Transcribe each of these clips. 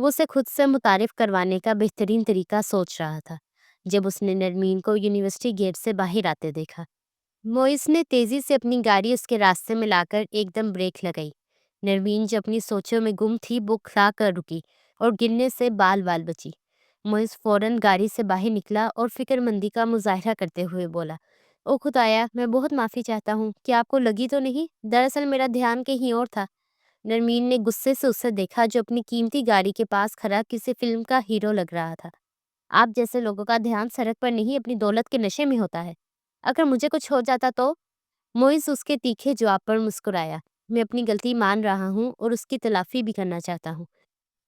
وہ اسے خود سے متعارف کروانے کا بہترین طریقہ سوچ رہا تھا جب اس نے نرمین کو یونیورسٹی گیٹ سے باہر آتے دیکھا۔ موئز نے تیزی سے اپنی گاڑی اس کے راستے میں لا کر ایک دم بریک لگائی۔ نرمین جو اپنی سوچوں میں گم تھی وہ کھا کر رکی اور گرنے سے بال بال بچی۔ موئز فوراً گاڑی سے باہر نکلا اور فکر مندی کا مظاہرہ کرتے ہوئے بولا، او خدایا، میں بہت معافی چاہتا ہوں، کیا آپ کو لگی تو نہیں؟ دراصل میرا دھیان کہیں اور تھا۔ نرمین نے غصے سے اسے دیکھا جو اپنی قیمتی گاڑی کے پاس کھڑا کسی فلم کا ہیرو لگ رہا تھا۔ آپ جیسے لوگوں کا دھیان سڑک پر نہیں اپنی دولت کے نشے میں ہوتا ہے۔ اگر مجھے کچھ ہو جاتا تو؟ موئز اس کے تیکھے جواب پر مسکرایا، میں اپنی غلطی مان رہا ہوں اور اس کی تلافی بھی کرنا چاہتا ہوں۔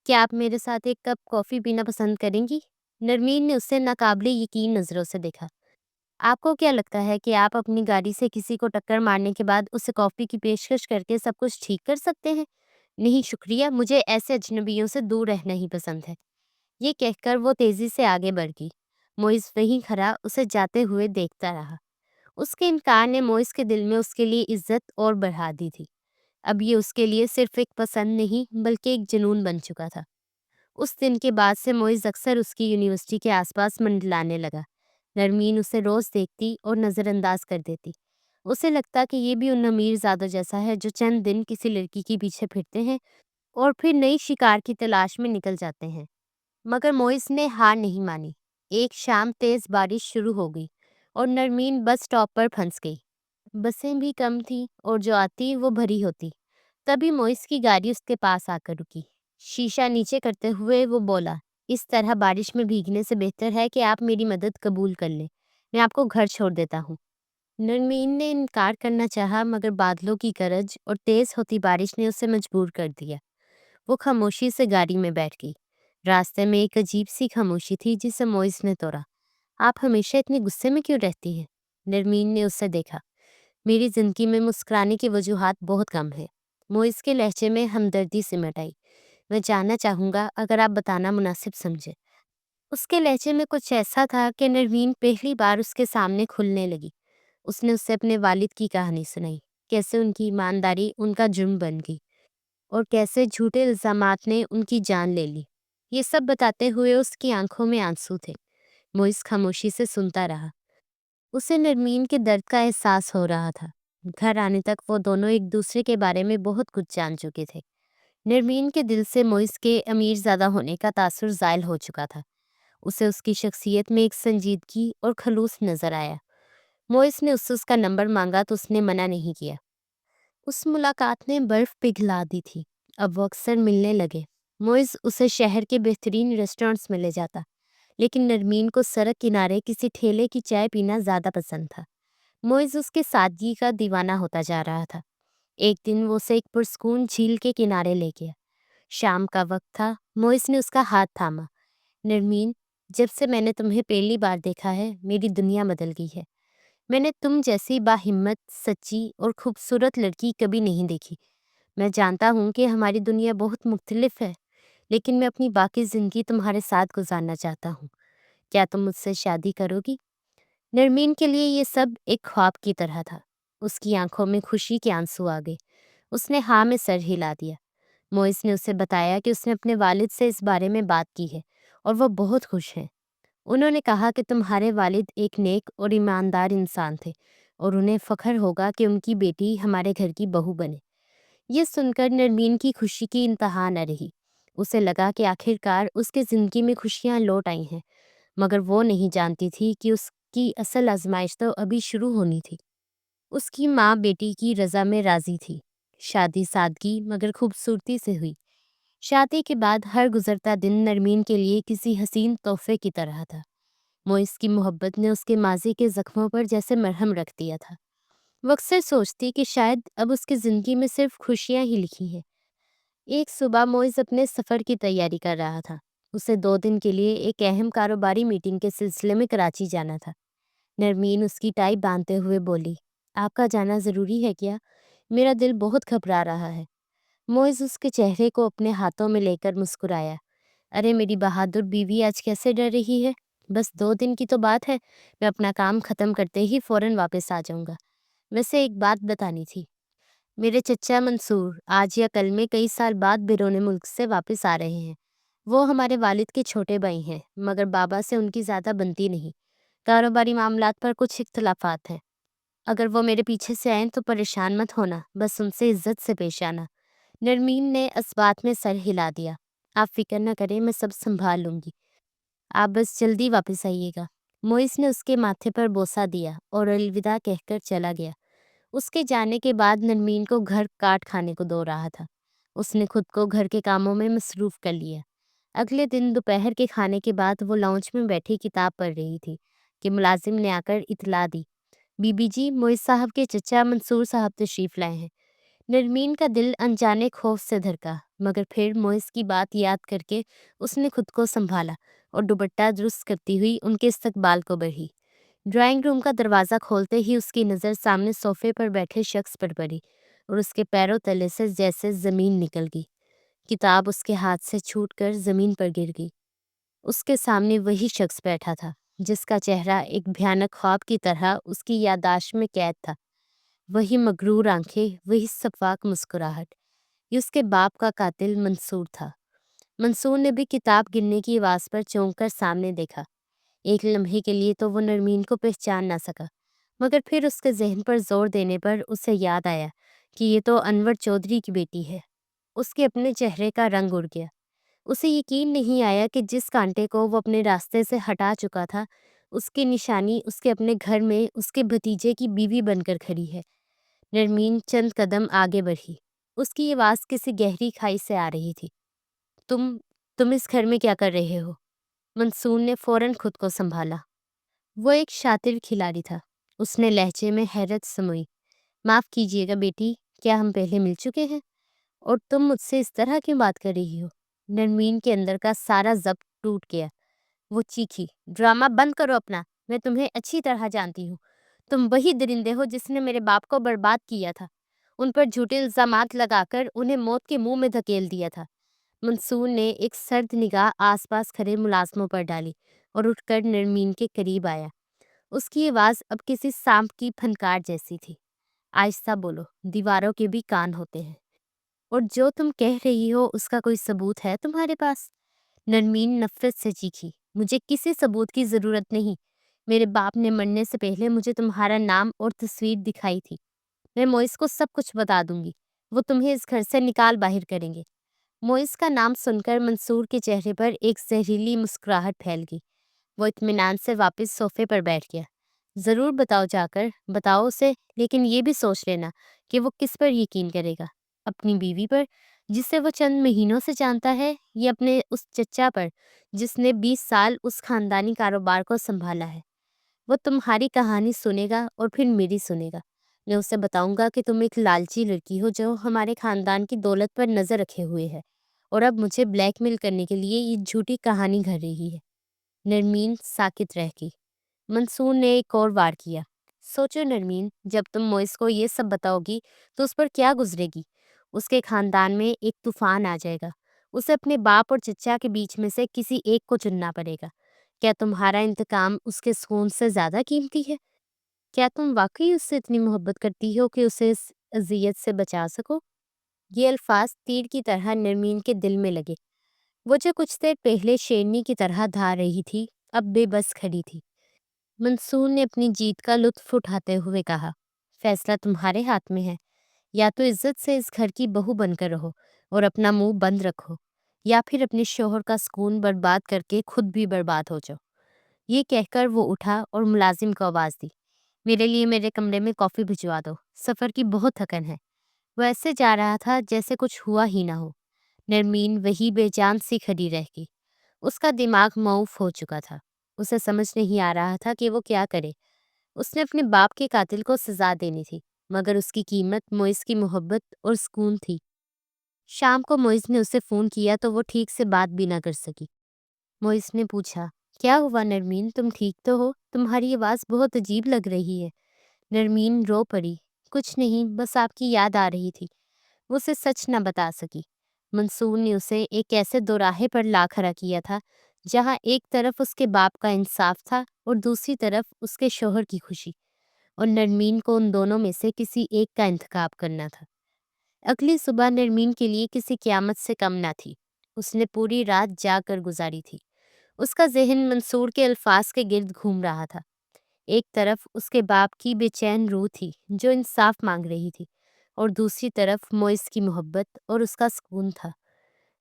کیا آپ میرے ساتھ ایک کپ کافی پینا پسند کریں گی؟ نرمین نے اسے ناقابل یقین نظروں سے دیکھا۔ آپ کو کیا لگتا ہے کہ آپ اپنی گاڑی سے کسی کو ٹکر مارنے کے بعد اسے کافی کی پیشکش کر کے سب کچھ ٹھیک کر سکتے ہیں؟ نہیں شکریہ، مجھے ایسے اجنبیوں سے دور رہنا ہی پسند ہے۔ یہ کہہ کر وہ تیزی سے آگے بڑھ گئی۔ موئز وہیں کھڑا اسے جاتے ہوئے دیکھتا رہا۔ اس کے انکار نے موئز کے دل میں اس کے لیے عزت اور بڑھا دی تھی۔ اب یہ اس کے لیے صرف ایک پسند نہیں بلکہ ایک جنون بن چکا تھا۔ اس دن کے بعد سے موئز اکثر اس کی یونیورسٹی کے آس پاس منڈلانے لگا۔ نرمین اسے روز دیکھتی اور نظر انداز کر دیتی۔ اسے لگتا کہ یہ بھی ان امیر زادوں جیسا ہے جو چند دن کسی لڑکی کے پیچھے پھرتے ہیں اور پھر نئی شکار کی تلاش میں نکل جاتے ہیں۔ مگر موئز نے ہار نہیں مانی۔ ایک شام تیز بارش شروع ہو گئی اور نرمین بس اسٹاپ پر پھنس گئی۔ بسیں بھی کم تھیں اور جو آتی وہ بھری ہوتی۔ تبھی موئز کی گاڑی اس کے پاس آ کر رکی۔ شیشہ نیچے کرتے ہوئے وہ بولا، اس طرح بارش میں بھیگنے سے بہتر ہے کہ آپ میری مدد قبول کر لیں، میں آپ کو گھر چھوڑ دیتا ہوں۔ نرمین نے انکار کرنا چاہا مگر بادلوں کی گرج اور تیز ہوتی بارش نے اسے مجبور کر دیا۔ وہ خاموشی سے گاڑی میں بیٹھ گئی۔ راستے میں ایک عجیب سی خاموشی تھی جسے موئز نے توڑا۔ آپ ہمیشہ اتنے غصے میں کیوں رہتی ہیں؟ نرمین نے اسے دیکھا۔ میری زندگی میں مسکرانے کی وجوہات بہت کم ہیں۔ موئز کے لہجے میں ہمدردی سمٹ آئی۔ میں جاننا چاہوں گا اگر آپ بتانا مناسب سمجھے۔ اس کے لہجے میں کچھ ایسا تھا کہ نرمین پہلی بار اس کے سامنے کھلنے لگی۔ اس نے اسے اپنے والد کی کہانی سنائی، کیسے ان کی ایمانداری ان کا جرم بن گئی اور کیسے جھوٹے الزامات نے ان کی جان لے لی۔ یہ سب بتاتے ہوئے اس کی آنکھوں میں آنسو تھے۔ موئز خاموشی سے سنتا رہا۔ اسے نرمین کے درد کا احساس ہو رہا تھا۔ گھر آنے تک وہ دونوں ایک دوسرے کے بارے میں بہت کچھ جان چکے تھے۔ نرمین کے دل سے موئز کے امیر زادہ ہونے کا تاثر زائل ہو چکا تھا۔ اسے اس کی شخصیت میں ایک سنجیدگی اور خلوص نظر آیا۔ موئز نے اس سے اس کا نمبر مانگا تو اس نے منع نہیں کیا۔ اس ملاقات نے برف پگھلا دی تھی۔ اب وہ اکثر ملنے لگے۔ موئز اسے شہر کے بہترین ریسٹورنٹس میں لے جاتا، لیکن نرمین کو سڑک کنارے کسی ٹھیلے کی چائے پینا زیادہ پسند تھا۔ موئز اس کے سادگی کا دیوانہ ہوتا جا رہا تھا۔ ایک دن وہ اسے ایک پرسکون جھیل کے کنارے لے گیا۔ شام کا وقت تھا۔ موئز نے اس کا ہاتھ تھاما۔ نرمین، جب سے میں نے تمہیں پہلی بار دیکھا ہے میری دنیا بدل گئی ہے۔ میں نے تم جیسی باہمت، سچی اور خوبصورت لڑکی کبھی نہیں دیکھی۔ میں جانتا ہوں کہ ہماری دنیا بہت مختلف ہے، لیکن میں اپنی باقی زندگی تمہارے ساتھ گزارنا چاہتا ہوں۔ کیا تم مجھ سے شادی کرو گی؟ نرمین کے لیے یہ سب ایک خواب کی طرح تھا۔ اس کی آنکھوں میں خوشی کے آنسو آ گئے۔ اس نے ہاں میں سر ہلا دیا۔ موئز نے اسے بتایا کہ اس نے اپنے والد سے اس بارے میں بات کی ہے اور وہ بہت خوش ہیں۔ انہوں نے کہا کہ تمہارے والد ایک نیک اور ایماندار انسان تھے اور انہیں فخر ہوگا کہ ان کی بیٹی ہمارے گھر کی بہو بنے۔ یہ سن کر نرمین کی خوشی کی انتہا نہ رہی۔ اسے لگا کہ آخرکار اس کی زندگی میں خوشیاں لوٹ آئی ہیں، مگر وہ نہیں جانتی تھی کہ اس کی اصل آزمائش تو ابھی شروع ہونی تھی۔ اس کی ماں بیٹی کی رضا میں راضی تھی۔ شادی سادگی مگر خوبصورتی سے ہوئی۔ شادی کے بعد ہر گزرتا دن نرمین کے لیے کسی حسین تحفے کی طرح تھا۔ موئز کی محبت نے اس کے ماضی کے زخموں پر جیسے مرہم رکھ دیا تھا۔ وہ اکثر سوچتی کہ شاید اب اس کی زندگی میں صرف خوشیاں ہی لکھی ہیں۔ ایک صبح موئز اپنے سفر کی تیاری کر رہا تھا۔ اسے 2 دن کے لیے ایک اہم کاروباری میٹنگ کے سلسلے میں کراچی جانا تھا۔ نرمین اس کی ٹائی باندھتے ہوئے بولی، آپ کا جانا ضروری ہے کیا؟ میرا دل بہت گھبرا رہا ہے۔ موئز اس کے چہرے کو اپنے ہاتھوں میں لے کر مسکرایا، ارے میری بہادر بیوی آج کیسے ڈر رہی ہے؟ بس 2 دن کی تو بات ہے، میں اپنا کام ختم کرتے ہی فوراً واپس آ جاؤں گا۔ ویسے ایک بات بتانی تھی، میرے چچا منصور آج یا کل میں کئی سال بعد بیرون ملک سے واپس آ رہے ہیں۔ وہ ہمارے والد کے چھوٹے بھائی ہیں، مگر بابا سے ان کی زیادہ بنتی نہیں۔ کاروباری معاملات پر کچھ اختلافات ہیں۔ اگر وہ میرے پیچھے سے آئیں تو پریشان مت ہونا، بس ان سے عزت سے پیش آنا۔ نرمین نے اس بات میں سر ہلا دیا۔ آپ فکر نہ کریں، میں سب سنبھال لوں گی، آپ بس جلدی واپس آئیے گا۔ موئس نے اس کے ماتھے پر بوسہ دیا اور الوداع کہہ کر چلا گیا۔ اس کے جانے کے بعد نرمین کو گھر کاٹ کھانے کو دو رہا تھا۔ اس نے خود کو گھر کے کاموں میں مصروف کر لیا۔ اگلے دن دوپہر کے کھانے کے بعد وہ لاؤنج میں بیٹھی کتاب پڑھ رہی تھی کہ ملازم نے آ کر اطلاع دی، بی بی جی، موئس صاحب کے چچا منصور صاحب تشریف لائے ہیں۔ نرمین کا دل انجانے خوف سے دھڑکا، مگر پھر موئس کی بات یاد کر کے اس نے خود کو سنبھالا اور دوپٹہ درست کرتی ہوئی ان کے استقبال کو بڑھی۔ ڈرائنگ روم کا دروازہ کھولتے ہی اس کی نظر سامنے صوفے پر بیٹھے شخص پر پڑی اور اس کے پیروں تلے سے جیسے زمین نکل گئی۔ کتاب اس کے ہاتھ سے چھوٹ کر زمین پر گر گئی۔ اس کے سامنے وہی شخص بیٹھا تھا جس کا چہرہ ایک بھیانک خواب کی طرح اس کی یادداشت میں قید تھا۔ وہی مغرور آنکھیں، وہی شفاف مسکراہٹ۔ یہ اس کے باپ کا قاتل منصور تھا۔ منصور نے بھی کتاب گرنے کی آواز پر چونک کر سامنے دیکھا۔ ایک لمحے کے لیے تو وہ نرمین کو پہچان نہ سکا، مگر پھر اس کے ذہن پر زور دینے پر اسے یاد آیا کہ یہ تو انور چودھری کی بیٹی ہے۔ اس کے اپنے چہرے کا رنگ اڑ گیا۔ اسے یقین نہیں آیا کہ جس کانٹے کو وہ اپنے راستے سے ہٹا چکا تھا، اس کی نشانی اس کے اپنے گھر میں اس کے بھتیجے کی بیوی بن کر کھڑی ہے۔ نرمین چند قدم آگے بڑھی۔ اس کی آواز کسی گہری کھائی سے آ رہی تھی۔ تم اس گھر میں کیا کر رہے ہو؟ منصور نے فوراً خود کو سنبھالا۔ وہ ایک شاطر کھلاڑی تھا۔ اس نے لہجے میں حیرت سموئی۔ معاف کیجیے گا بیٹی، کیا ہم پہلے مل چکے ہیں؟ اور تم مجھ سے اس طرح کیوں بات کر رہی ہو؟ نرمین کے اندر کا سارا ضبط ٹوٹ گیا۔ وہ چیخی، ڈرامہ بند کرو اپنا، میں تمہیں اچھی طرح جانتی ہوں۔ تم وہی درندے ہو جس نے میرے باپ کو برباد کیا تھا، ان پر جھوٹے الزامات لگا کر انہیں موت کے منہ میں دھکیل دیا تھا۔ منصور نے ایک سرد نگاہ آس پاس کھڑے ملازموں پر ڈالی اور اٹھ کر نرمین کے قریب آیا۔ اس کی آواز اب کسی سانپ کی پھنکار جیسی تھی۔ آہستہ بولو، دیواروں کے بھی کان ہوتے ہیں، اور جو تم کہہ رہی ہو اس کا کوئی ثبوت ہے تمہارے پاس؟ نرمین نفرت سے چیخی، مجھے کسی ثبوت کی ضرورت نہیں۔ میرے باپ نے مرنے سے پہلے مجھے تمہارا نام اور تصویر دکھائی تھی۔ میں موئس کو سب کچھ بتا دوں گی، وہ تمہیں اس گھر سے نکال باہر کریں گے۔ موئس کا نام سن کر منصور کے چہرے پر ایک زہریلی مسکراہٹ پھیل گئی۔ وہ اطمینان سے واپس صوفے پر بیٹھ گیا۔ ضرور بتاؤ، جا کر بتاؤ اسے، لیکن یہ بھی سوچ لینا کہ وہ کس پر یقین کرے گا، اپنی بیوی پر جسے وہ چند مہینوں سے جانتا ہے، یا اپنے اس چچا پر جس نے 20 سال اس خاندانی کاروبار کو سنبھالا ہے۔ وہ تمہاری کہانی سنے گا اور پھر میری سنے گا۔ میں اسے بتاؤں گا کہ تم ایک لالچی لڑکی ہو جو ہمارے خاندان کی دولت پر نظر رکھے ہوئے ہے، اور اب مجھے بلیک میل کرنے کے لیے یہ جھوٹی کہانی گھڑ رہی ہے۔ نرمین ساکت رہ گئی۔ منصور نے ایک اور وار کیا۔ سوچو نرمین، جب تم موئس کو یہ سب بتاؤ گی تو اس پر کیا گزرے گی؟ اس کے خاندان میں ایک طوفان آ جائے گا۔ اسے اپنے باپ اور چچا کے بیچ میں سے کسی ایک کو چننا پڑے گا۔ کیا تمہارا انتقام اس کے سکون سے زیادہ قیمتی ہے؟ کیا تم واقعی اس سے اتنی محبت کرتی ہو کہ اسے اس اذیت سے بچا سکو؟ یہ الفاظ تیر کی طرح نرمین کے دل میں لگے۔ وہ جو کچھ دیر پہلے شیرنی کی طرح دھا رہی تھی، اب بے بس کھڑی تھی۔ منصور نے اپنی جیت کا لطف اٹھاتے ہوئے کہا، فیصلہ تمہارے ہاتھ میں ہے۔ یا تو عزت سے اس گھر کی بہو بن کر رہو اور اپنا منہ بند رکھو، یا پھر اپنے شوہر کا سکون برباد کر کے خود بھی برباد ہو جاؤ۔ یہ کہہ کر وہ اٹھا اور ملازم کو آواز دی، میرے لیے میرے کمرے میں کافی بھجوا دو، سفر کی بہت تھکن ہے۔ وہ ایسے جا رہا تھا جیسے کچھ ہوا ہی نہ ہو۔ نرمین وہی بے جان سی کھڑی رہ گئی۔ اس کا دماغ معوف ہو چکا تھا۔ اسے سمجھ نہیں آ رہا تھا کہ وہ کیا کرے۔ اس نے اپنے باپ کے قاتل کو سزا دینی تھی، مگر اس کی قیمت موئس کی محبت اور سکون تھی۔ شام کو موئس نے اسے فون کیا تو وہ ٹھیک سے بات بھی نہ کر سکی۔ موئس نے پوچھا، کیا ہوا نرمین، تم ٹھیک تو ہو؟ تمہاری آواز بہت عجیب لگ رہی ہے۔ نرمین رو پڑی، کچھ نہیں، بس آپ کی یاد آ رہی تھی۔ وہ اسے سچ نہ بتا سکی۔ منصور نے اسے ایک ایسے دوراہے پر لا کھڑا کیا تھا جہاں ایک طرف اس کے باپ کا انصاف تھا اور دوسری طرف اس کے شوہر کی خوشی، اور نرمین کو ان دونوں میں سے کسی ایک کا انتخاب کرنا تھا۔ اگلی صبح نرمین کے لیے کسی قیامت سے کم نہ تھی۔ اس نے پوری رات جاگ کر گزاری تھی۔ اس کا ذہن منصور کے الفاظ کے گرد گھوم رہا تھا۔ ایک طرف اس کے باپ کی بے چین روح تھی جو انصاف مانگ رہی تھی، اور دوسری طرف موئس کی محبت اور اس کا سکون تھا۔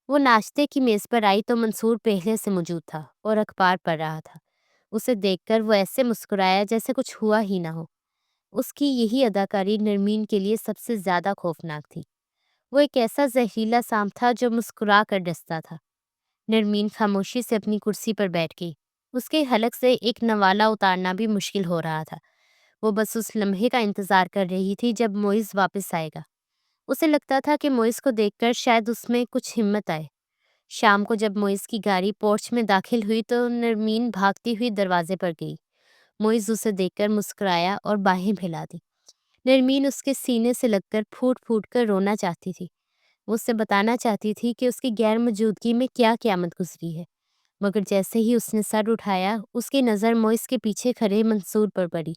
وہ ناشتے کی میز پر آئی تو منصور پہلے سے موجود تھا اور اخبار پڑھ رہا تھا۔ اسے دیکھ کر وہ ایسے مسکرایا جیسے کچھ ہوا ہی نہ ہو۔ اس کی یہی اداکاری نرمین کے لیے سب سے زیادہ خوفناک تھی۔ وہ ایک ایسا زہریلا سانپ تھا جو مسکرا کر ڈستا تھا۔ نرمین خاموشی سے اپنی کرسی پر بیٹھ گئی۔ اس کے حلق سے ایک نوالہ اتارنا بھی مشکل ہو رہا تھا۔ وہ بس اس لمحے کا انتظار کر رہی تھی جب موئز واپس آئے گا۔ اسے لگتا تھا کہ موئز کو دیکھ کر شاید اس میں کچھ ہمت آئے۔ شام کو جب موئز کی گاڑی پورچ میں داخل ہوئی تو نرمین بھاگتی ہوئی دروازے پر گئی۔ موئز اسے دیکھ کر مسکرایا اور باہیں پھیلا دی۔ نرمین اس کے سینے سے لگ کر پھوٹ پھوٹ کر رونا چاہتی تھی۔ وہ اسے بتانا چاہتی تھی کہ اس کی غیر موجودگی میں کیا قیامت گزری ہے، مگر جیسے ہی اس نے سر اٹھایا اس کی نظر موئس کے پیچھے کھڑے منصور پر پڑی،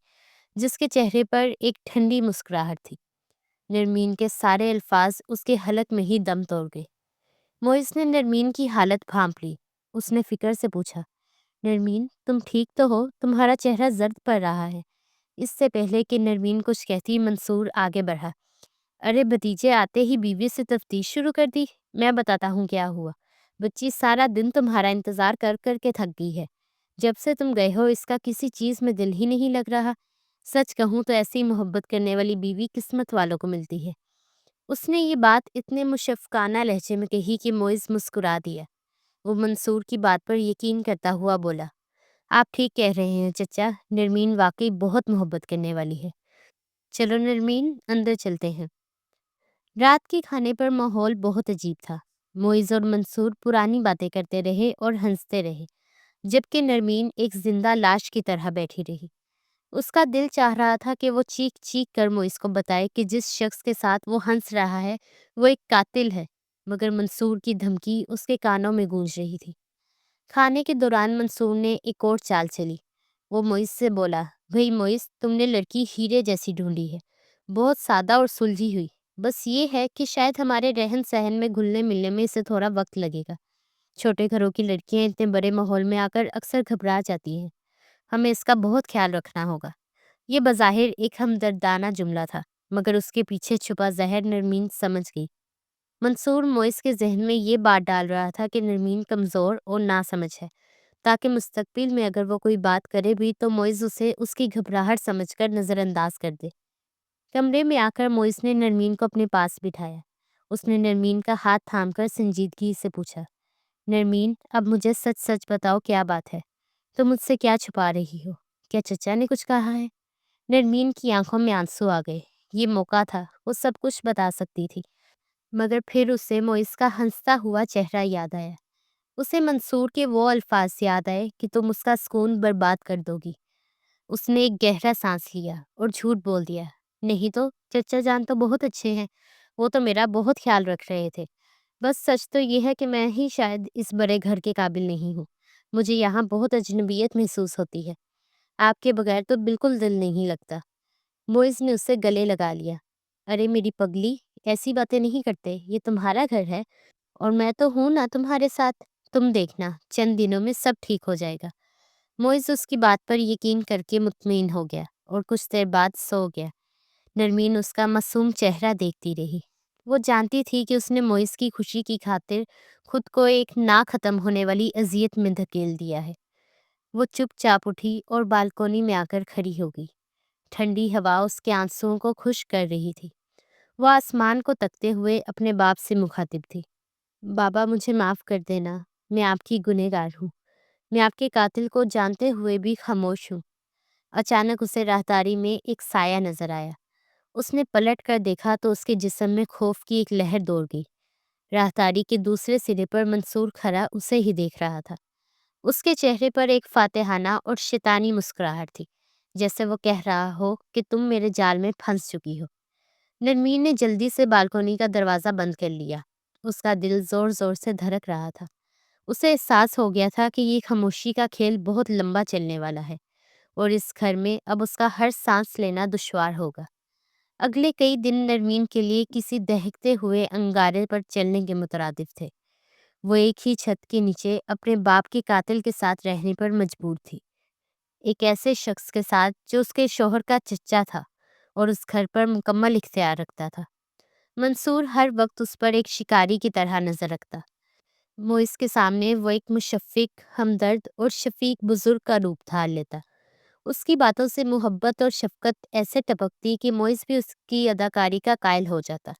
جس کے چہرے پر ایک ٹھنڈی مسکراہٹ تھی۔ نرمین کے سارے الفاظ اس کے حلق میں ہی دم توڑ گئے۔ موئس نے نرمین کی حالت بھانپ لی۔ اس نے فکر سے پوچھا، نرمین تم ٹھیک تو ہو؟ تمہارا چہرہ زرد پڑ رہا ہے۔ اس سے پہلے کہ نرمین کچھ کہتی منصور آگے بڑھا، ارے بھتیجے آتے ہی بیوی سے تفتیش شروع کر دی؟ میں بتاتا ہوں کیا ہوا۔ بچی سارا دن تمہارا انتظار کر کر کے تھک گئی ہے۔ جب سے تم گئے ہو اس کا کسی چیز میں دل ہی نہیں لگ رہا۔ سچ کہوں تو ایسی محبت کرنے والی بیوی قسمت والوں کو ملتی ہے۔ اس نے یہ بات اتنے مشفقانہ لہجے میں کہی کہ موئز مسکرا دیا۔ وہ منصور کی بات پر یقین کرتا ہوا بولا، آپ ٹھیک کہہ رہے ہیں چچا، نرمین واقعی بہت محبت کرنے والی ہے۔ چلو نرمین اندر چلتے ہیں۔ رات کے کھانے پر ماحول بہت عجیب تھا۔ موئز اور منصور پرانی باتیں کرتے رہے اور ہنستے رہے، جبکہ نرمین ایک زندہ لاش کی طرح بیٹھی رہی۔ اس کا دل چاہ رہا تھا کہ وہ چیخ چیخ کر موئز کو بتائے کہ جس شخص کے ساتھ وہ ہنس رہا ہے وہ ایک قاتل ہے، مگر منصور کی دھمکی اس کے کانوں میں گونج رہی تھی۔ کھانے کے دوران منصور نے ایک اور چال چلی۔ وہ موئز سے بولا، بھئی موئز، تم نے لڑکی ہیرے جیسی ڈھونڈی ہے، بہت سادہ اور سلجھی ہوئی، بس یہ ہے کہ شاید ہمارے رہن سہن میں گھلنے ملنے میں اسے تھوڑا وقت لگے گا۔ چھوٹے گھروں کی لڑکیاں اتنے بڑے ماحول میں آ کر اکثر گھبرا جاتی ہیں، ہمیں اس کا بہت خیال رکھنا ہوگا۔ یہ بظاہر ایک ہمدردانہ جملہ تھا، مگر اس کے پیچھے چھپا زہر نرمین سمجھ گئی۔ منصور موئز کے ذہن میں یہ بات ڈال رہا تھا کہ نرمین کمزور اور ناسمجھ ہے، تاکہ مستقبل میں اگر وہ کوئی بات کرے بھی تو موئز اسے اس کی گھبراہٹ سمجھ کر نظر انداز کر دے۔ کمرے میں آ کر موئز نے نرمین کو اپنے پاس بٹھایا۔ اس نے نرمین کا ہاتھ تھام کر سنجیدگی سے پوچھا، نرمین اب مجھے سچ سچ بتاؤ کیا بات ہے؟ تم مجھ سے کیا چھپا رہی ہو؟ کیا چچا نے کچھ کہا ہے؟ نرمین کی آنکھوں میں آنسو آ گئے۔ یہ موقع تھا، وہ سب کچھ بتا سکتی تھی، مگر پھر اسے موئز کا ہنستا ہوا چہرہ یاد آیا۔ اسے منصور کے وہ الفاظ یاد آئے کہ تم اس کا سکون برباد کر دو گی۔ اس نے ایک گہرا سانس لیا اور جھوٹ بول دیا، نہیں تو چچا جان تو بہت اچھے ہیں، وہ تو میرا بہت خیال رکھ رہے تھے، بس سچ تو یہ ہے کہ میں ہی شاید اس بڑے گھر کے قابل نہیں ہوں، مجھے یہاں بہت اجنبیت محسوس ہوتی ہے، آپ کے بغیر تو بالکل دل نہیں لگتا۔ موئز نے اسے گلے لگا لیا، ارے میری پگلی، ایسی باتیں نہیں کرتے، یہ تمہارا گھر ہے اور میں تو ہوں نا تمہارے ساتھ، تم دیکھنا چند دنوں میں سب ٹھیک ہو جائے گا۔ موئز اس کی بات پر یقین کر کے مطمئن ہو گیا اور کچھ دیر بعد سو گیا۔ نرمین اس کا معصوم چہرہ دیکھتی رہی۔ وہ جانتی تھی کہ اس نے موئز کی خوشی کی خاطر خود کو ایک نہ ختم ہونے والی اذیت میں دھکیل دیا ہے۔ وہ چپ چاپ اٹھی اور بالکونی میں آ کر کھڑی ہو گئی۔ ٹھنڈی ہوا اس کے آنسوؤں کو خشک کر رہی تھی۔ وہ آسمان کو تکتے ہوئے اپنے باپ سے مخاطب تھی، بابا مجھے معاف کر دینا، میں آپ کی گنہگار ہوں، میں آپ کے قاتل کو جانتے ہوئے بھی خاموش ہوں۔ اچانک اسے راہداری میں ایک سایہ نظر آیا۔ اس نے پلٹ کر دیکھا تو اس کے جسم میں خوف کی ایک لہر دوڑ گئی۔ راہداری کے دوسرے سرے پر منصور کھڑا اسے ہی دیکھ رہا تھا۔ اس کے چہرے پر ایک فاتحانہ اور شیطانی مسکراہٹ تھی، جیسے وہ کہہ رہا ہو کہ تم میرے جال میں پھنس چکی ہو۔ نرمین نے جلدی سے بالکونی کا دروازہ بند کر لیا۔ اس کا دل زور زور سے دھڑک رہا تھا۔ اسے احساس ہو گیا تھا کہ یہ خاموشی کا کھیل بہت لمبا چلنے والا ہے اور اس گھر میں اب اس کا ہر سانس لینا دشوار ہوگا۔ اگلے کئی دن نرمین کے لیے کسی دہکتے ہوئے انگارے پر چلنے کے مترادف تھے۔ وہ ایک ہی چھت کے نیچے اپنے باپ کے قاتل کے ساتھ رہنے پر مجبور تھی، ایک ایسے شخص کے ساتھ جو اس کے شوہر کا چچا تھا اور اس گھر پر مکمل اختیار رکھتا تھا۔ منصور ہر وقت اس پر ایک شکاری کی طرح نظر رکھتا۔ موئس کے سامنے وہ ایک مشفق، ہمدرد اور شفیق بزرگ کا روپ دھار لیتا۔ اس کی باتوں سے محبت اور شفقت ایسے ٹپکتی کہ موئس بھی اس کی اداکاری کا قائل ہو جاتا،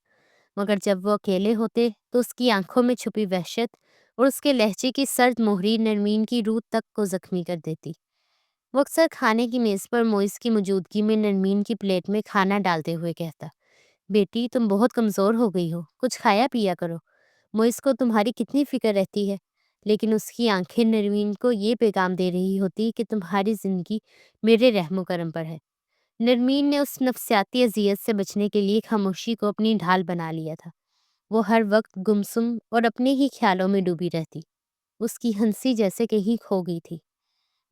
مگر جب وہ اکیلے ہوتے تو اس کی آنکھوں میں چھپی وحشت اور اس کے لہجے کی سرد مہری نرمین کی روح تک کو زخمی کر دیتی۔ وہ اکثر کھانے کی میز پر موئس کی موجودگی میں نرمین کی پلیٹ میں کھانا ڈالتے ہوئے کہتا، بیٹی تم بہت کمزور ہو گئی ہو، کچھ کھایا پیا کرو، موئس کو تمہاری کتنی فکر رہتی ہے۔ لیکن اس کی آنکھیں نرمین کو یہ پیغام دے رہی ہوتی کہ تمہاری زندگی میرے رحم و کرم پر ہے۔ نرمین نے اس نفسیاتی اذیت سے بچنے کے لیے خاموشی کو اپنی ڈھال بنا لیا تھا۔ وہ ہر وقت گمسم اور اپنے ہی خیالوں میں ڈوبی رہتی، اس کی ہنسی جیسے کہیں کھو گئی تھی۔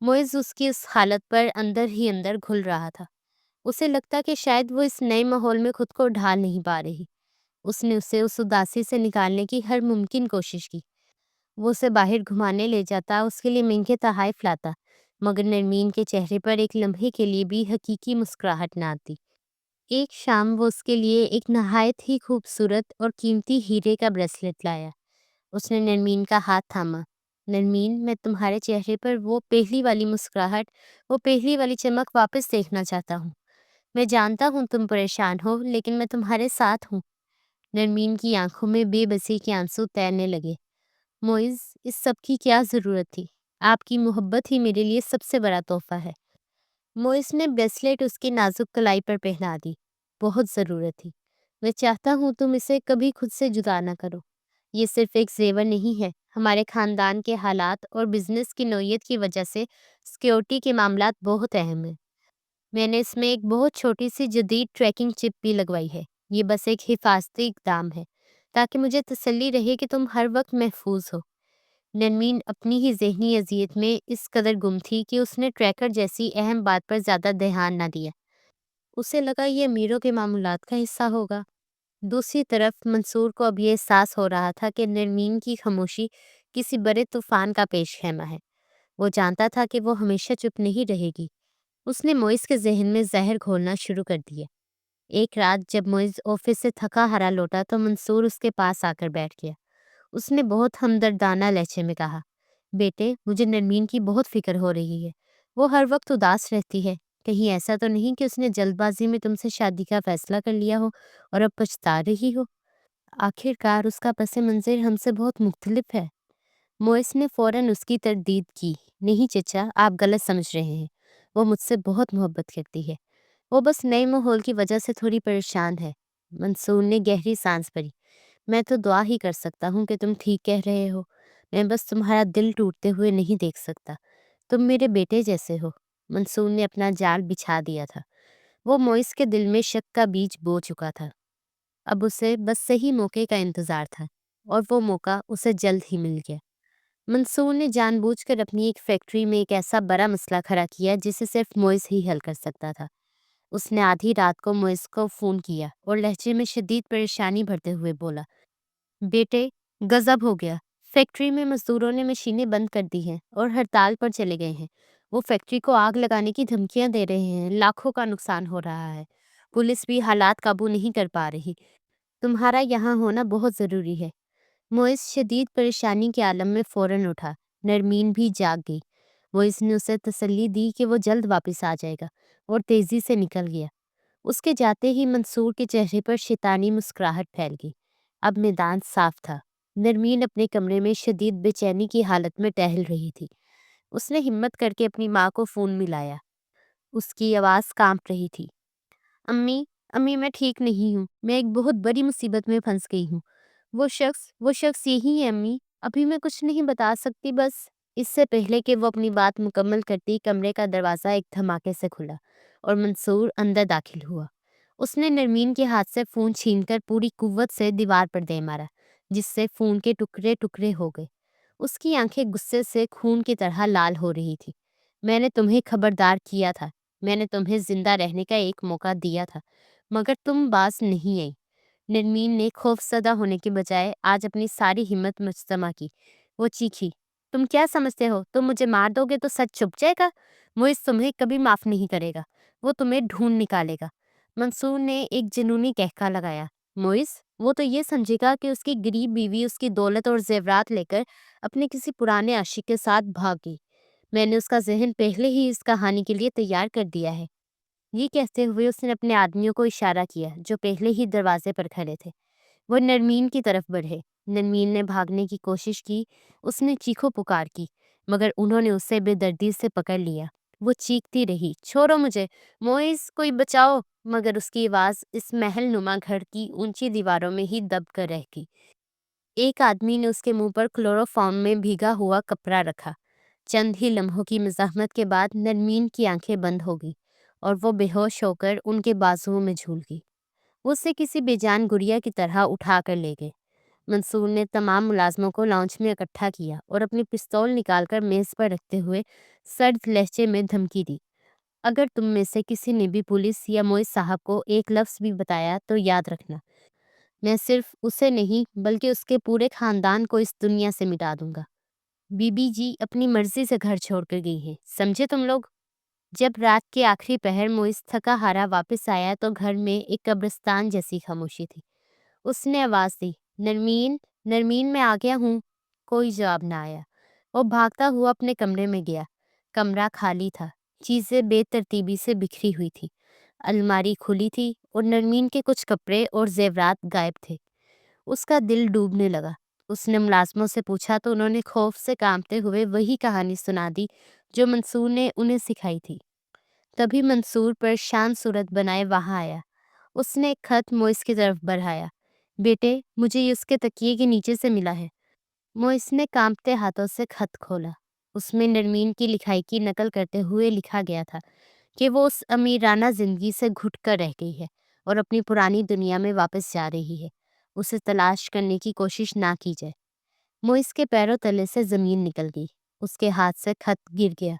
موئز اس کی اس حالت پر اندر ہی اندر گھل رہا تھا۔ اسے لگتا کہ شاید وہ اس نئے ماحول میں خود کو ڈھال نہیں پا رہی۔ اس نے اسے اس اداسی سے نکالنے کی ہر ممکن کوشش کی۔ وہ اسے باہر گھمانے لے جاتا، اس کے لیے مہنگے تحائف لاتا، مگر نرمین کے چہرے پر ایک لمحے کے لیے بھی حقیقی مسکراہٹ نہ آتی۔ ایک شام وہ اس کے لیے ایک نہایت ہی خوبصورت اور قیمتی ہیرے کا بریسلٹ لایا۔ اس نے نرمین کا ہاتھ تھاما۔ نرمین، میں تمہارے چہرے پر وہ پہلی والی مسکراہٹ، وہ پہلی والی چمک واپس دیکھنا چاہتا ہوں۔ میں جانتا ہوں تم پریشان ہو، لیکن میں تمہارے ساتھ ہوں۔ نرمین کی آنکھوں میں بے بسی کے آنسو تیرنے لگے۔ موئز، اس سب کی کیا ضرورت تھی؟ آپ کی محبت ہی میرے لیے سب سے بڑا تحفہ ہے۔ موئس نے بریسلیٹ اس کی نازک کلائی پر پہنا دی۔ بہت ضرورت تھی۔ میں چاہتا ہوں تم اسے کبھی خود سے جدا نہ کرو۔ یہ صرف ایک زیور نہیں ہے، ہمارے خاندان کے حالات اور بزنس کی نوعیت کی وجہ سے سیکیورٹی کے معاملات بہت اہم ہیں۔ میں نے اس میں ایک بہت چھوٹی سی جدید ٹریکنگ چپ بھی لگوائی ہے۔ یہ بس ایک حفاظتی اقدام ہے تاکہ مجھے تسلی رہے کہ تم ہر وقت محفوظ ہو۔ نرمین اپنی ہی ذہنی اذیت میں اس قدر گم تھی کہ اس نے ٹریکر جیسی اہم بات پر زیادہ دھیان نہ دیا۔ اسے لگا یہ امیروں کے معمولات کا حصہ ہوگا۔ دوسری طرف منصور کو اب یہ احساس ہو رہا تھا کہ نرمین کی خاموشی کسی بڑے طوفان کا پیش خیمہ ہے۔ وہ جانتا تھا کہ وہ ہمیشہ چپ نہیں رہے گی۔ اس نے موئز کے ذہن میں زہر گھولنا شروع کر دیا۔ ایک رات جب موئز آفس سے تھکا ہرا لوٹا تو منصور اس کے پاس آ کر بیٹھ گیا۔ اس نے بہت ہمدردانہ لہجے میں کہا، بیٹے، مجھے نرمین کی بہت فکر ہو رہی ہے۔ وہ ہر وقت اداس رہتی ہے۔ کہیں ایسا تو نہیں کہ اس نے جلد بازی میں تم سے شادی کا فیصلہ کر لیا ہو اور اب پچھتا رہی ہو؟ آخر کار اس کا پس منظر ہم سے بہت مختلف ہے۔ موئس نے فوراً اس کی تردید کی، نہیں چچا، آپ غلط سمجھ رہے ہیں۔ وہ مجھ سے بہت محبت کرتی ہے۔ وہ بس نئے ماحول کی وجہ سے تھوڑی پریشان ہے۔ منصور نے گہری سانس بھری۔ میں تو دعا ہی کر سکتا ہوں کہ تم ٹھیک کہہ رہے ہو۔ میں بس تمہارا دل ٹوٹتے ہوئے نہیں دیکھ سکتا۔ تم میرے بیٹے جیسے ہو۔ منصور نے اپنا جال بچھا دیا تھا۔ وہ موئس کے دل میں شک کا بیج بو چکا تھا۔ اب اسے بس صحیح موقع کا انتظار تھا، اور وہ موقع اسے جلد ہی مل گیا۔ منصور نے جان بوجھ کر اپنی ایک فیکٹری میں ایک ایسا بڑا مسئلہ کھڑا کیا جسے صرف موئس ہی حل کر سکتا تھا۔ اس نے آدھی رات کو موئس کو فون کیا اور لہجے میں شدید پریشانی بھرتے ہوئے بولا، بیٹے، غضب ہو گیا۔ فیکٹری میں مزدوروں نے مشینیں بند کر دی ہیں اور ہڑتال پر چلے گئے ہیں۔ وہ فیکٹری کو آگ لگانے کی دھمکیاں دے رہے ہیں۔ لاکھوں کا نقصان ہو رہا ہے۔ پولیس بھی حالات قابو نہیں کر پا رہی۔ تمہارا یہاں ہونا بہت ضروری ہے۔ موئس شدید پریشانی کے عالم میں فوراً اٹھا۔ نرمین بھی جاگ گئی۔ موئس نے اسے تسلی دی کہ وہ جلد واپس آ جائے گا، اور تیزی سے نکل گیا۔ اس کے جاتے ہی منصور کے چہرے پر شیطانی مسکراہٹ پھیل گئی۔ اب میدان صاف تھا۔ نرمین اپنے کمرے میں شدید بے چینی کی حالت میں ٹہل رہی تھی۔ اس نے ہمت کر کے اپنی ماں کو فون ملایا۔ اس کی آواز کانپ رہی تھی۔ امی میں ٹھیک نہیں ہوں۔ میں ایک بہت بڑی مصیبت میں پھنس گئی ہوں۔ وہ شخص یہی ہے امی۔ ابھی میں کچھ نہیں بتا سکتی، بس۔ اس سے پہلے کہ وہ اپنی بات مکمل کرتی، کمرے کا دروازہ ایک دھماکے سے کھلا اور منصور اندر داخل ہوا۔ اس نے نرمین کے ہاتھ سے فون چھین کر پوری قوت سے دیوار پر دے مارا، جس سے فون کے ٹکڑے ٹکڑے ہو گئے۔ اس کی آنکھیں غصے سے خون کی طرح لال ہو رہی تھی۔ میں نے تمہیں خبردار کیا تھا۔ میں نے تمہیں زندہ رہنے کا ایک موقع دیا تھا، مگر تم باز نہیں آئی۔ نرمین نے خوفزدہ ہونے کے بجائے آج اپنی ساری ہمت مجتمع کی۔ وہ چیخی، تم کیا سمجھتے ہو تم مجھے مار دو گے تو سچ چھپ جائے گا؟ موئز تمہیں کبھی معاف نہیں کرے گا، وہ تمہیں ڈھونڈ نکالے گا۔ منصور نے ایک جنونی کہکا لگایا۔ موئز، وہ تو یہ سمجھے گا کہ اس کی غریب بیوی اس کی دولت اور زیورات لے کر اپنے کسی پرانے عاشق کے ساتھ بھاگ گئی۔ میں نے اس کا ذہن پہلے ہی اس کہانی کے لیے تیار کر دیا ہے۔ یہ کہتے ہوئے اس نے اپنے آدمیوں کو اشارہ کیا جو پہلے ہی دروازے پر کھڑے تھے۔ وہ نرمین کی طرف بڑھے۔ نرمین نے بھاگنے کی کوشش کی، اس نے چیخو پکار کی، مگر انہوں نے اسے بے دردی سے پکڑ لیا۔ وہ چیختی رہی، چھوڑو مجھے، موئز کوئی بچاؤ، مگر اس کی آواز اس محل نما گھر کی اونچی دیواروں میں ہی دب کر رہ گئی۔ ایک آدمی نے اس کے منہ پر کلوروفارم میں بھیگا ہوا کپڑا رکھا۔ چند ہی لمحوں کی مزاحمت کے بعد نرمین کی آنکھیں بند ہو گئی اور وہ بے ہوش ہو کر ان کے بازوؤں میں جھول گئی۔ وہ اسے کسی بے جان گڑیا کی طرح اٹھا کر لے گئے۔ منصور نے تمام ملازموں کو لاؤنج میں اکٹھا کیا اور اپنی پستول نکال کر میز پر رکھتے ہوئے سرد لہجے میں دھمکی دی، اگر تم میں سے کسی نے بھی پولیس یا موئز صاحب کو ایک لفظ بھی بتایا تو یاد رکھنا، میں صرف اسے نہیں بلکہ اس کے پورے خاندان کو اس دنیا سے مٹا دوں گا۔ بی بی جی اپنی مرضی سے گھر چھوڑ کر گئی ہیں، سمجھے تم لوگ؟ جب رات کے آخری پہر موئز تھکا ہارا واپس آیا تو گھر میں ایک قبرستان جیسی خاموشی تھی۔ اس نے آواز دی، نرمین، نرمین میں آ گیا ہوں۔ کوئی جواب نہ آیا۔ وہ بھاگتا ہوا اپنے کمرے میں گیا۔ کمرہ خالی تھا، چیزیں بے ترتیبی سے بکھری ہوئی تھی۔ الماری کھلی تھی اور نرمین کے کچھ کپڑے اور زیورات غائب تھے۔ اس کا دل ڈوبنے لگا۔ اس نے ملازموں سے پوچھا تو انہوں نے خوف سے کانپتے ہوئے وہی کہانی سنا دی جو منصور نے انہیں سکھائی تھی۔ تبھی منصور پر شان صورت بنائے وہاں آیا۔ اس نے ایک خط موئز کی طرف بڑھایا۔ بیٹے، مجھے یہ اس کے تکیے کے نیچے سے ملا ہے۔ موئز نے کانپتے ہاتھوں سے خط کھولا۔ اس میں نرمین کی لکھائی کی نقل کرتے ہوئے لکھا گیا تھا کہ وہ اس امیرانہ زندگی سے گھٹ کر رہ گئی ہے اور اپنی پرانی دنیا میں واپس جا رہی ہے۔ اسے تلاش کرنے کی کوشش نہ کی جائے۔ موئز کے پیروں تلے سے زمین نکل گئی۔ اس کے ہاتھ سے خط گر گیا۔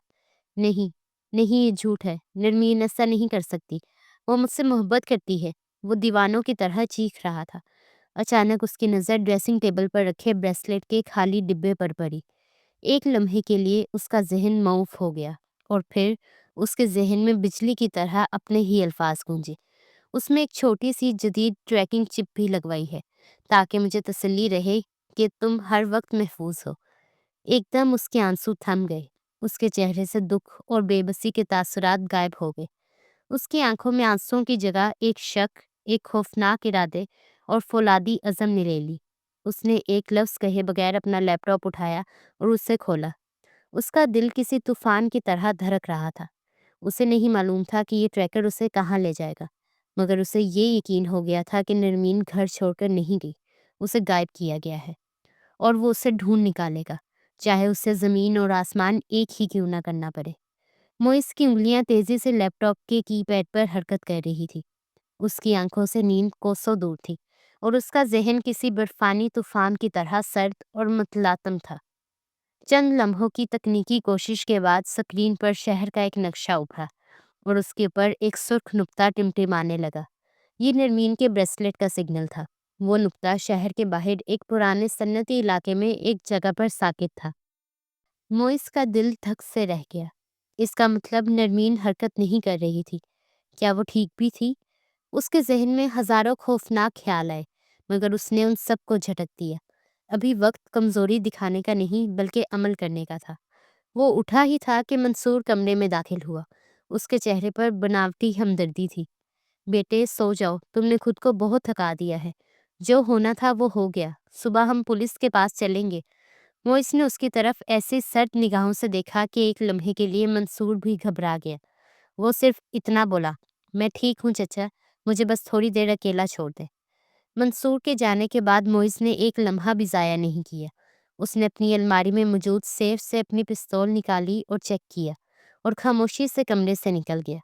نہیں، نہیں، یہ جھوٹ ہے، نرمین ایسا نہیں کر سکتی، وہ مجھ سے محبت کرتی ہے، وہ دیوانوں کی طرح چیخ رہا تھا۔ اچانک اس کی نظر ڈریسنگ ٹیبل پر رکھے بریسلیٹ کے خالی ڈبے پر پڑی۔ ایک لمحے کے لیے اس کا ذہن معاف ہو گیا اور پھر اس کے ذہن میں بجلی کی طرح اپنے ہی الفاظ گونجے۔ اس میں ایک چھوٹی سی جدید ٹریکنگ چپ بھی لگوائی ہے تاکہ مجھے تسلی رہے کہ تم ہر وقت محفوظ ہو۔ ایک دم اس کے آنسو تھم گئے۔ اس کے چہرے سے دکھ اور بے بسی کے تاثرات غائب ہو گئے۔ اس کی آنکھوں میں آنسوؤں کی جگہ ایک شک، ایک خوفناک ارادے اور فولادی عزم نے لے لی۔ اس نے ایک لفظ کہے بغیر اپنا لیپ ٹاپ اٹھایا اور اسے کھولا۔ اس کا دل کسی طوفان کی طرح دھڑک رہا تھا۔ اسے نہیں معلوم تھا کہ یہ ٹریکر اسے کہاں لے جائے گا، مگر اسے یہ یقین ہو گیا تھا کہ نرمین گھر چھوڑ کر نہیں گئی، اسے غائب کیا گیا ہے اور وہ اسے ڈھونڈ نکالے گا، چاہے اسے زمین اور آسمان ایک ہی کیوں نہ کرنا پڑے۔ موئز کی انگلیاں تیزی سے لیپ ٹاپ کے کی پیڈ پر حرکت کر رہی تھی۔ اس کی آنکھوں سے نیند کوسوں دور تھی اور اس کا ذہن کسی برفانی طوفان کی طرح سرد اور متلاطم تھا۔ چند لمحوں کی تکنیکی کوشش کے بعد سکرین پر شہر کا ایک نقشہ ابھرا اور اس کے اوپر ایک سرخ نقطہ ٹمٹمانے لگا۔ یہ نرمین کے بریسلیٹ کا سگنل تھا۔ وہ نقطہ شہر کے باہر ایک پرانے صنعتی علاقے میں ایک جگہ پر ساکت تھا۔ موئز کا دل دھک سے رہ گیا۔ اس کا مطلب نرمین حرکت نہیں کر رہی تھی۔ کیا وہ ٹھیک بھی تھی؟ اس کے ذہن میں ہزاروں خوفناک خیال آئے، مگر اس نے ان سب کو جھٹک دیا۔ ابھی وقت کمزوری دکھانے کا نہیں بلکہ عمل کرنے کا تھا۔ وہ اٹھا ہی تھا کہ منصور کمرے میں داخل ہوا۔ اس کے چہرے پر بناوٹی ہمدردی تھی۔ بیٹے، سو جاؤ، تم نے خود کو بہت تھکا دیا ہے۔ جو ہونا تھا وہ ہو گیا، صبح ہم پولیس کے پاس چلیں گے۔ موئز نے اس کی طرف ایسی سرد نگاہوں سے دیکھا کہ ایک لمحے کے لیے منصور بھی گھبرا گیا۔ وہ صرف اتنا بولا، میں ٹھیک ہوں چچا، مجھے بس تھوڑی دیر اکیلا چھوڑ دیں۔ منصور کے جانے کے بعد موئز نے ایک لمحہ بھی ضائع نہیں کیا۔ اس نے اپنی الماری میں موجود سیف سے اپنی پستول نکالی اور چیک کیا اور خاموشی سے کمرے سے نکل گیا۔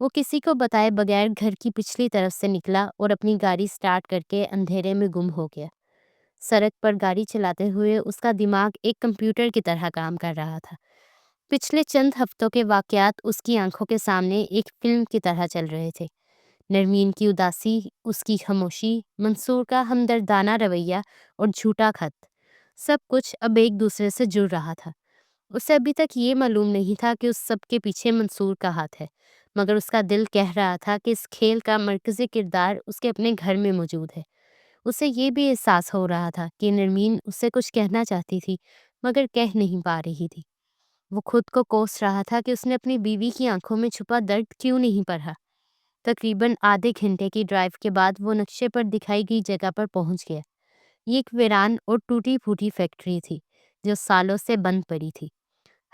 وہ کسی کو بتائے بغیر گھر کی پچھلی طرف سے نکلا اور اپنی گاڑی سٹارٹ کر کے اندھیرے میں گم ہو گیا۔ سڑک پر گاڑی چلاتے ہوئے اس کا دماغ ایک کمپیوٹر کی طرح کام کر رہا تھا۔ پچھلے چند ہفتوں کے واقعات اس کی آنکھوں کے سامنے ایک فلم کی طرح چل رہے تھے۔ نرمین کی اداسی، اس کی خاموشی، منصور کا ہمدردانہ رویہ اور جھوٹا خط، سب کچھ اب ایک دوسرے سے جڑ رہا تھا۔ اسے ابھی تک یہ معلوم نہیں تھا کہ اس سب کے پیچھے منصور کا ہاتھ ہے، مگر اس کا دل کہہ رہا تھا کہ اس کھیل کا مرکزی کردار اس کے اپنے گھر میں موجود ہے۔ اسے یہ بھی احساس ہو رہا تھا کہ نرمین اس سے کچھ کہنا چاہتی تھی مگر کہہ نہیں پا رہی تھی۔ وہ خود کو کوس رہا تھا کہ اس نے اپنی بیوی کی آنکھوں میں چھپا درد کیوں نہیں پڑھا۔ تقریباً آدھے گھنٹے کی ڈرائیو کے بعد وہ نقشے پر دکھائی گئی جگہ پر پہنچ گیا۔ یہ ایک ویران اور ٹوٹی پھوٹی فیکٹری تھی جو سالوں سے بند پڑی تھی۔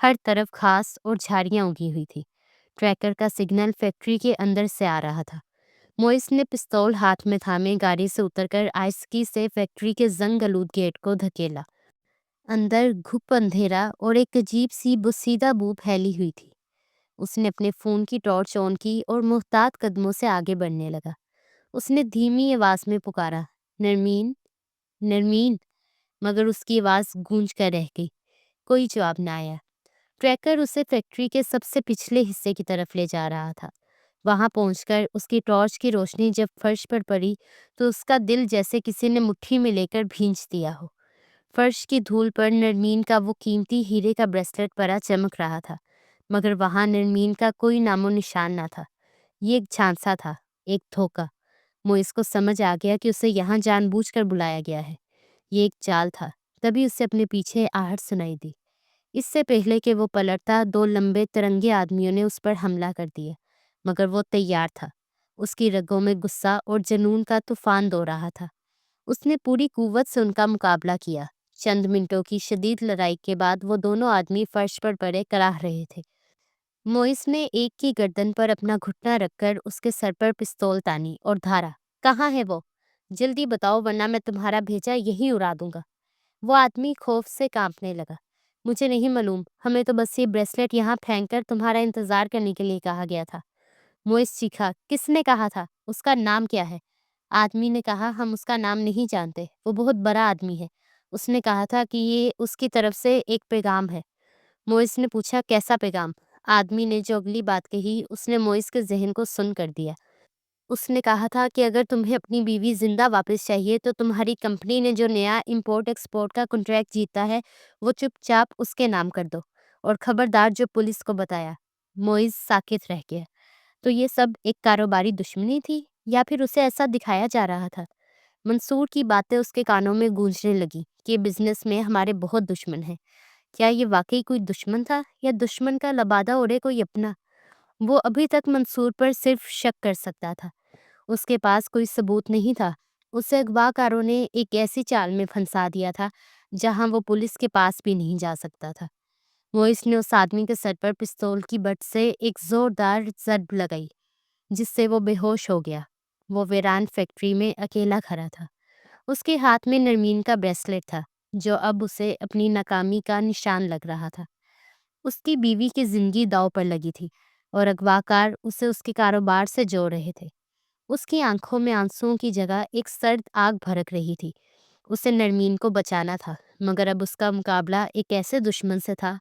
ہر طرف گھاس اور جھاڑیاں اگی ہوئی تھی۔ ٹریکر کا سگنل فیکٹری کے اندر سے آ رہا تھا۔ موئس نے پستول ہاتھ میں تھامے گاڑی سے اتر کر آہستگی سے فیکٹری کے زنگ آلود گیٹ کو دھکیلا۔ اندر گھپ اندھیرا اور ایک عجیب سی بوسیدہ بو پھیلی ہوئی تھی۔ اس نے اپنے فون کی ٹارچ آن کی اور محتاط قدموں سے آگے بڑھنے لگا۔ اس نے دھیمی آواز میں پکارا، نرمین، نرمین، مگر اس کی آواز گونج کر رہ گئی۔ کوئی جواب نہ آیا۔ ٹریکر اسے فیکٹری کے سب سے پچھلے حصے کی طرف لے جا رہا تھا۔ وہاں پہنچ کر اس کی ٹارچ کی روشنی جب فرش پر پڑی تو اس کا دل جیسے کسی نے مٹھی میں لے کر بھینچ دیا ہو۔ فرش کی دھول پر نرمین کا وہ قیمتی ہیرے کا بریسلٹ پڑا چمک رہا تھا، مگر وہاں نرمین کا کوئی نام و نشان نہ تھا۔ یہ ایک جھانسا تھا، ایک دھوکہ۔ موئس کو سمجھ آ گیا کہ اسے یہاں جان بوجھ کر بلایا گیا ہے۔ یہ ایک چال تھا۔ تبھی اسے اپنے پیچھے آہٹ سنائی دی۔ اس سے پہلے کہ وہ پلٹتا، دو لمبے ترنگے آدمیوں نے اس پر حملہ کر دیا، مگر وہ تیار تھا۔ اس کی رگوں میں غصہ اور جنون کا طوفان دو رہا تھا۔ اس نے پوری قوت سے ان کا مقابلہ کیا۔ چند منٹوں کی شدید لڑائی کے بعد وہ دونوں آدمی فرش پر پڑے کراہ رہے تھے۔ موئس نے ایک کی گردن پر اپنا گھٹنا رکھ کر اس کے سر پر پستول تانی اور دھارا، کہاں ہے وہ؟ جلدی بتاؤ ورنہ میں تمہارا بھیجا یہیں اڑا دوں گا۔ وہ آدمی خوف سے کانپنے لگا۔ مجھے نہیں معلوم، ہمیں تو بس یہ بریسلٹ یہاں پھینک کر تمہارا انتظار کرنے کے لیے کہا گیا تھا۔ موئس چیخا، کس نے کہا تھا؟ اس کا نام کیا ہے؟ آدمی نے کہا، ہم اس کا نام نہیں جانتے، وہ بہت بڑا آدمی ہے۔ اس نے کہا تھا کہ یہ اس کی طرف سے ایک پیغام ہے۔ موئس نے پوچھا، کیسا پیغام؟ آدمی نے جو اگلی بات کہی اس نے موئس کے ذہن کو سن کر دیا۔ اس نے کہا تھا کہ اگر تمہیں اپنی بیوی زندہ واپس چاہیے تو تمہاری کمپنی نے جو نیا امپورٹ ایکسپورٹ کا کنٹریکٹ جیتا ہے وہ چپ چاپ اس کے نام کر دو، اور خبردار جو پولیس کو بتایا۔ موئز ساکت رہ گیا۔ تو یہ سب ایک کاروباری دشمنی تھی یا پھر اسے ایسا دکھایا جا رہا تھا؟ منصور کی باتیں اس کے کانوں میں گونجنے لگی کہ بزنس میں ہمارے بہت دشمن ہیں۔ کیا یہ واقعی کوئی دشمن تھا یا دشمن کا لبادہ اوڑھے کوئی اپنا؟ وہ ابھی تک منصور پر صرف شک کر سکتا تھا۔ اس کے پاس کوئی ثبوت نہیں تھا۔ اسے اغوا کاروں نے ایک ایسی چال میں پھنسا دیا تھا جہاں وہ پولیس کے پاس بھی نہیں جا سکتا تھا۔ موئس نے اس آدمی کے سر پر پستول کی بٹ سے ایک زوردار ضرب لگائی جس سے وہ بے ہوش ہو گیا۔ وہ ویران فیکٹری میں اکیلا کھڑا تھا۔ اس کے ہاتھ میں نرمین کا بریسلٹ تھا جو اب اسے اپنی ناکامی کا نشان لگ رہا تھا۔ اس کی بیوی کی زندگی داؤ پر لگی تھی اور اغوا کار اسے اس کے کاروبار سے جوڑ رہے تھے۔ اس کی آنکھوں میں آنسوؤں کی جگہ ایک سرد آگ بھڑک رہی تھی۔ اسے نرمین کو بچانا تھا، مگر اب اس کا مقابلہ ایک ایسے دشمن سے تھا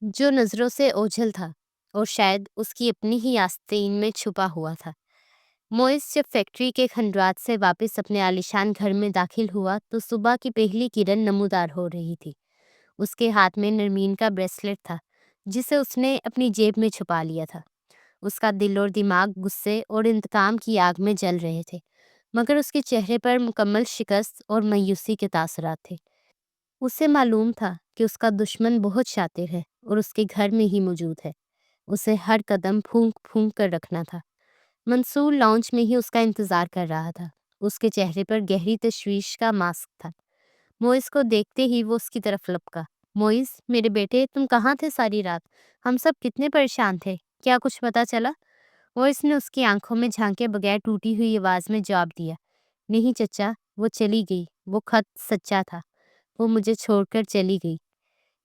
جو نظروں سے اوجھل تھا اور شاید اس کی اپنی ہی آستین میں چھپا ہوا تھا۔ موئس جب فیکٹری کے کھنڈرات سے واپس اپنے عالیشان گھر میں داخل ہوا تو صبح کی پہلی کرن نمودار ہو رہی تھی۔ اس کے ہاتھ میں نرمین کا بریسلٹ تھا جسے اس نے اپنی جیب میں چھپا لیا تھا۔ اس کا دل اور دماغ غصے اور انتقام کی آگ میں جل رہے تھے، مگر اس کے چہرے پر مکمل شکست اور مایوسی کے تاثرات تھے۔ اسے معلوم تھا کہ اس کا دشمن بہت شاطر ہے اور اس کے گھر میں ہی موجود ہے۔ اسے ہر قدم پھونک پھونک کر رکھنا تھا۔ منصور لاؤنج میں ہی اس کا انتظار کر رہا تھا۔ اس کے چہرے پر گہری تشویش کا ماسک تھا۔ موئس کو دیکھتے ہی وہ اس کی طرف لپکا۔ موئس، میرے بیٹے، تم کہاں تھے ساری رات؟ ہم سب کتنے پریشان تھے، کیا کچھ پتا چلا؟ موئس نے اس کی آنکھوں میں جھانکے بغیر ٹوٹی ہوئی آواز میں جواب دیا، نہیں چچا، وہ چلی گئی، وہ خط سچا تھا، وہ مجھے چھوڑ کر چلی گئی۔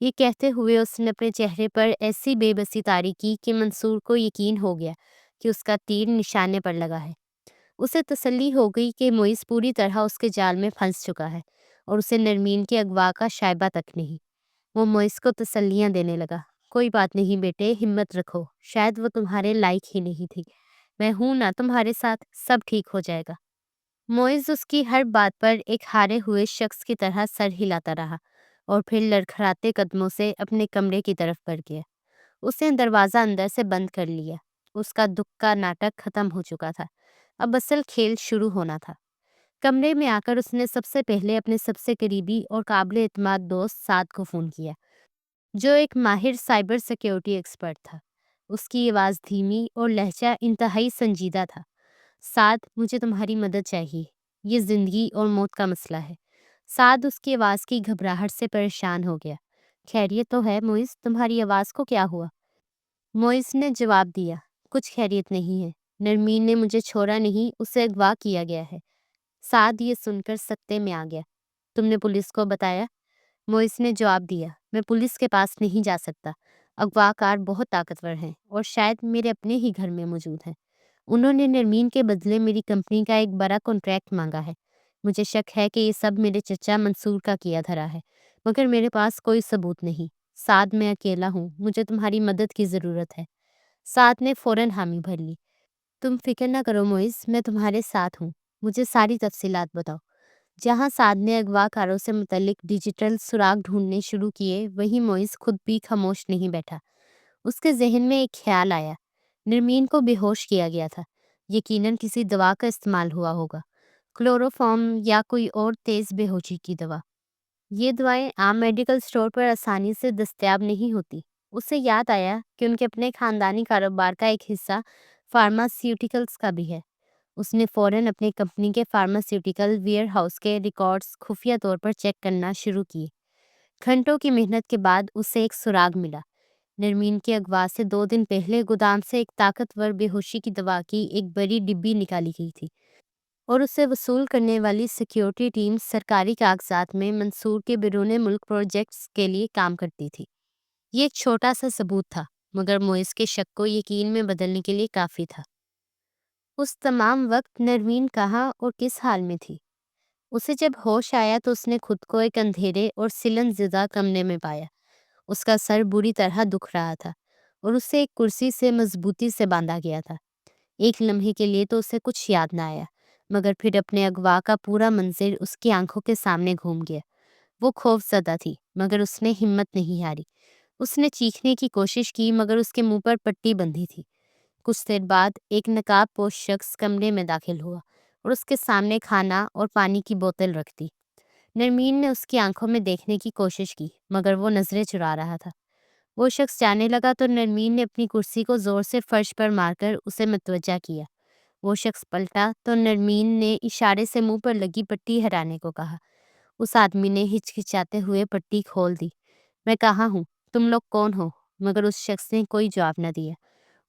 یہ کہتے ہوئے اس نے اپنے چہرے پر ایسی بے بسی طاری کی کہ منصور کو یقین ہو گیا کہ اس کا تیر نشانے پر لگا ہے۔ اسے تسلی ہو گئی کہ موئس پوری طرح اس کے جال میں پھنس چکا ہے اور اسے نرمین کے اغوا کا شائبہ تک نہیں۔ وہ موئس کو تسلیاں دینے لگا، کوئی بات نہیں بیٹے، ہمت رکھو، شاید وہ تمہارے لائق ہی نہیں تھی، میں ہوں نا تمہارے ساتھ، سب ٹھیک ہو جائے گا۔ موئز اس کی ہر بات پر ایک ہارے ہوئے شخص کی طرح سر ہلاتا رہا اور پھر لڑکھڑاتے قدموں سے اپنے کمرے کی طرف بڑھ گیا۔ اس نے دروازہ اندر سے بند کر لیا۔ اس کا دکھ کا ناٹک ختم ہو چکا تھا، اب اصل کھیل شروع ہونا تھا۔ کمرے میں آ کر اس نے سب سے پہلے اپنے سب سے قریبی اور قابل اعتماد دوست سعد کو فون کیا، جو ایک ماہر سائبر سیکیورٹی ایکسپرٹ تھا۔ اس کی آواز دھیمی اور لہجہ انتہائی سنجیدہ تھا۔ سعد، مجھے تمہاری مدد چاہیے، یہ زندگی اور موت کا مسئلہ ہے۔ سعد اس کی آواز کی گھبراہٹ سے پریشان ہو گیا۔ خیریت تو ہے موئز، تمہاری آواز کو کیا ہوا؟ موئز نے جواب دیا، کچھ خیریت نہیں ہے، نرمین نے مجھے چھوڑا نہیں، اسے اغوا کیا گیا ہے۔ سعد یہ سن کر سکتے میں آ گیا۔ تم نے پولیس کو بتایا؟ موئز نے جواب دیا، میں پولیس کے پاس نہیں جا سکتا، اغوا کار بہت طاقتور ہیں اور شاید میرے اپنے ہی گھر میں موجود ہیں۔ انہوں نے نرمین کے بدلے میری کمپنی کا ایک بڑا کانٹریکٹ مانگا ہے۔ مجھے شک ہے کہ یہ سب میرے چچا منصور کا کیا دھرا ہے، مگر میرے پاس کوئی ثبوت نہیں۔ سعد، میں اکیلا ہوں، مجھے تمہاری مدد کی ضرورت ہے۔ سعد نے فوراً حامی بھر لی۔ تم فکر نہ کرو موئز، میں تمہارے ساتھ ہوں، مجھے ساری تفصیلات بتاؤ۔ جہاں سعد نے اغوا کاروں سے متعلق ڈیجیٹل سراغ ڈھونڈنے شروع کیے، وہیں موئز خود بھی خاموش نہیں بیٹھا۔ اس کے ذہن میں ایک خیال آیا۔ نرمین کو بے ہوش کیا گیا تھا، یقیناً کسی دوا کا استعمال ہوا ہوگا، کلوروفارم یا کوئی اور تیز بے ہوشی کی دوا۔ یہ دوائیں عام میڈیکل اسٹور پر آسانی سے دستیاب نہیں ہوتی۔ اسے یاد آیا کہ ان کے اپنے خاندانی کاروبار کا ایک حصہ فارماسیوٹیکلز کا بھی ہے۔ اس نے فوراً اپنی کمپنی کے فارماسیوٹیکل ویئر ہاؤس کے ریکارڈز خفیہ طور پر چیک کرنا شروع کیے۔ گھنٹوں کی محنت کے بعد اسے ایک سراغ ملا۔ نرمین کے اغوا سے 2 دن پہلے گودام سے ایک طاقتور بے ہوشی کی دوا کی ایک بڑی ڈبی نکالی گئی تھی اور اسے وصول کرنے والی سیکیورٹی ٹیم سرکاری کاغذات میں منصور کے بیرون ملک پروجیکٹس کے لیے کام کرتی تھی۔ یہ ایک چھوٹا سا ثبوت تھا، مگر موئز کے شک کو یقین میں بدلنے کے لیے کافی تھا۔ اس تمام وقت نرمین کہاں اور کس حال میں تھی؟ اسے جب ہوش آیا تو اس نے خود کو ایک اندھیرے اور سلن زدہ کمرے میں پایا۔ اس کا سر بری طرح دکھ رہا تھا اور اسے ایک کرسی سے مضبوطی سے باندھا گیا تھا۔ ایک لمحے کے لیے تو اسے کچھ یاد نہ آیا، مگر پھر اپنے اغوا کا پورا منظر اس کی آنکھوں کے سامنے گھوم گیا۔ وہ خوف زدہ تھی، مگر اس نے ہمت نہیں ہاری۔ اس نے چیخنے کی کوشش کی، مگر اس کے منہ پر پٹی بندھی تھی۔ کچھ دیر بعد ایک نقاب پوش شخص کمرے میں داخل ہوا اور اس کے سامنے کھانا اور پانی کی بوتل رکھ دی۔ نرمین نے اس کی آنکھوں میں دیکھنے کی کوشش کی، مگر وہ نظریں چرا رہا تھا۔ وہ شخص جانے لگا تو نرمین نے اپنی کرسی کو زور سے فرش پر مار کر اسے متوجہ کیا۔ وہ شخص پلٹا تو نرمین نے اشارے سے منہ پر لگی پٹی ہٹانے کو کہا۔ اس آدمی نے ہچکچاتے ہوئے پٹی کھول دی۔ میں کہاں ہوں؟ تم لوگ کون ہو؟ مگر اس شخص نے کوئی جواب نہ دیا۔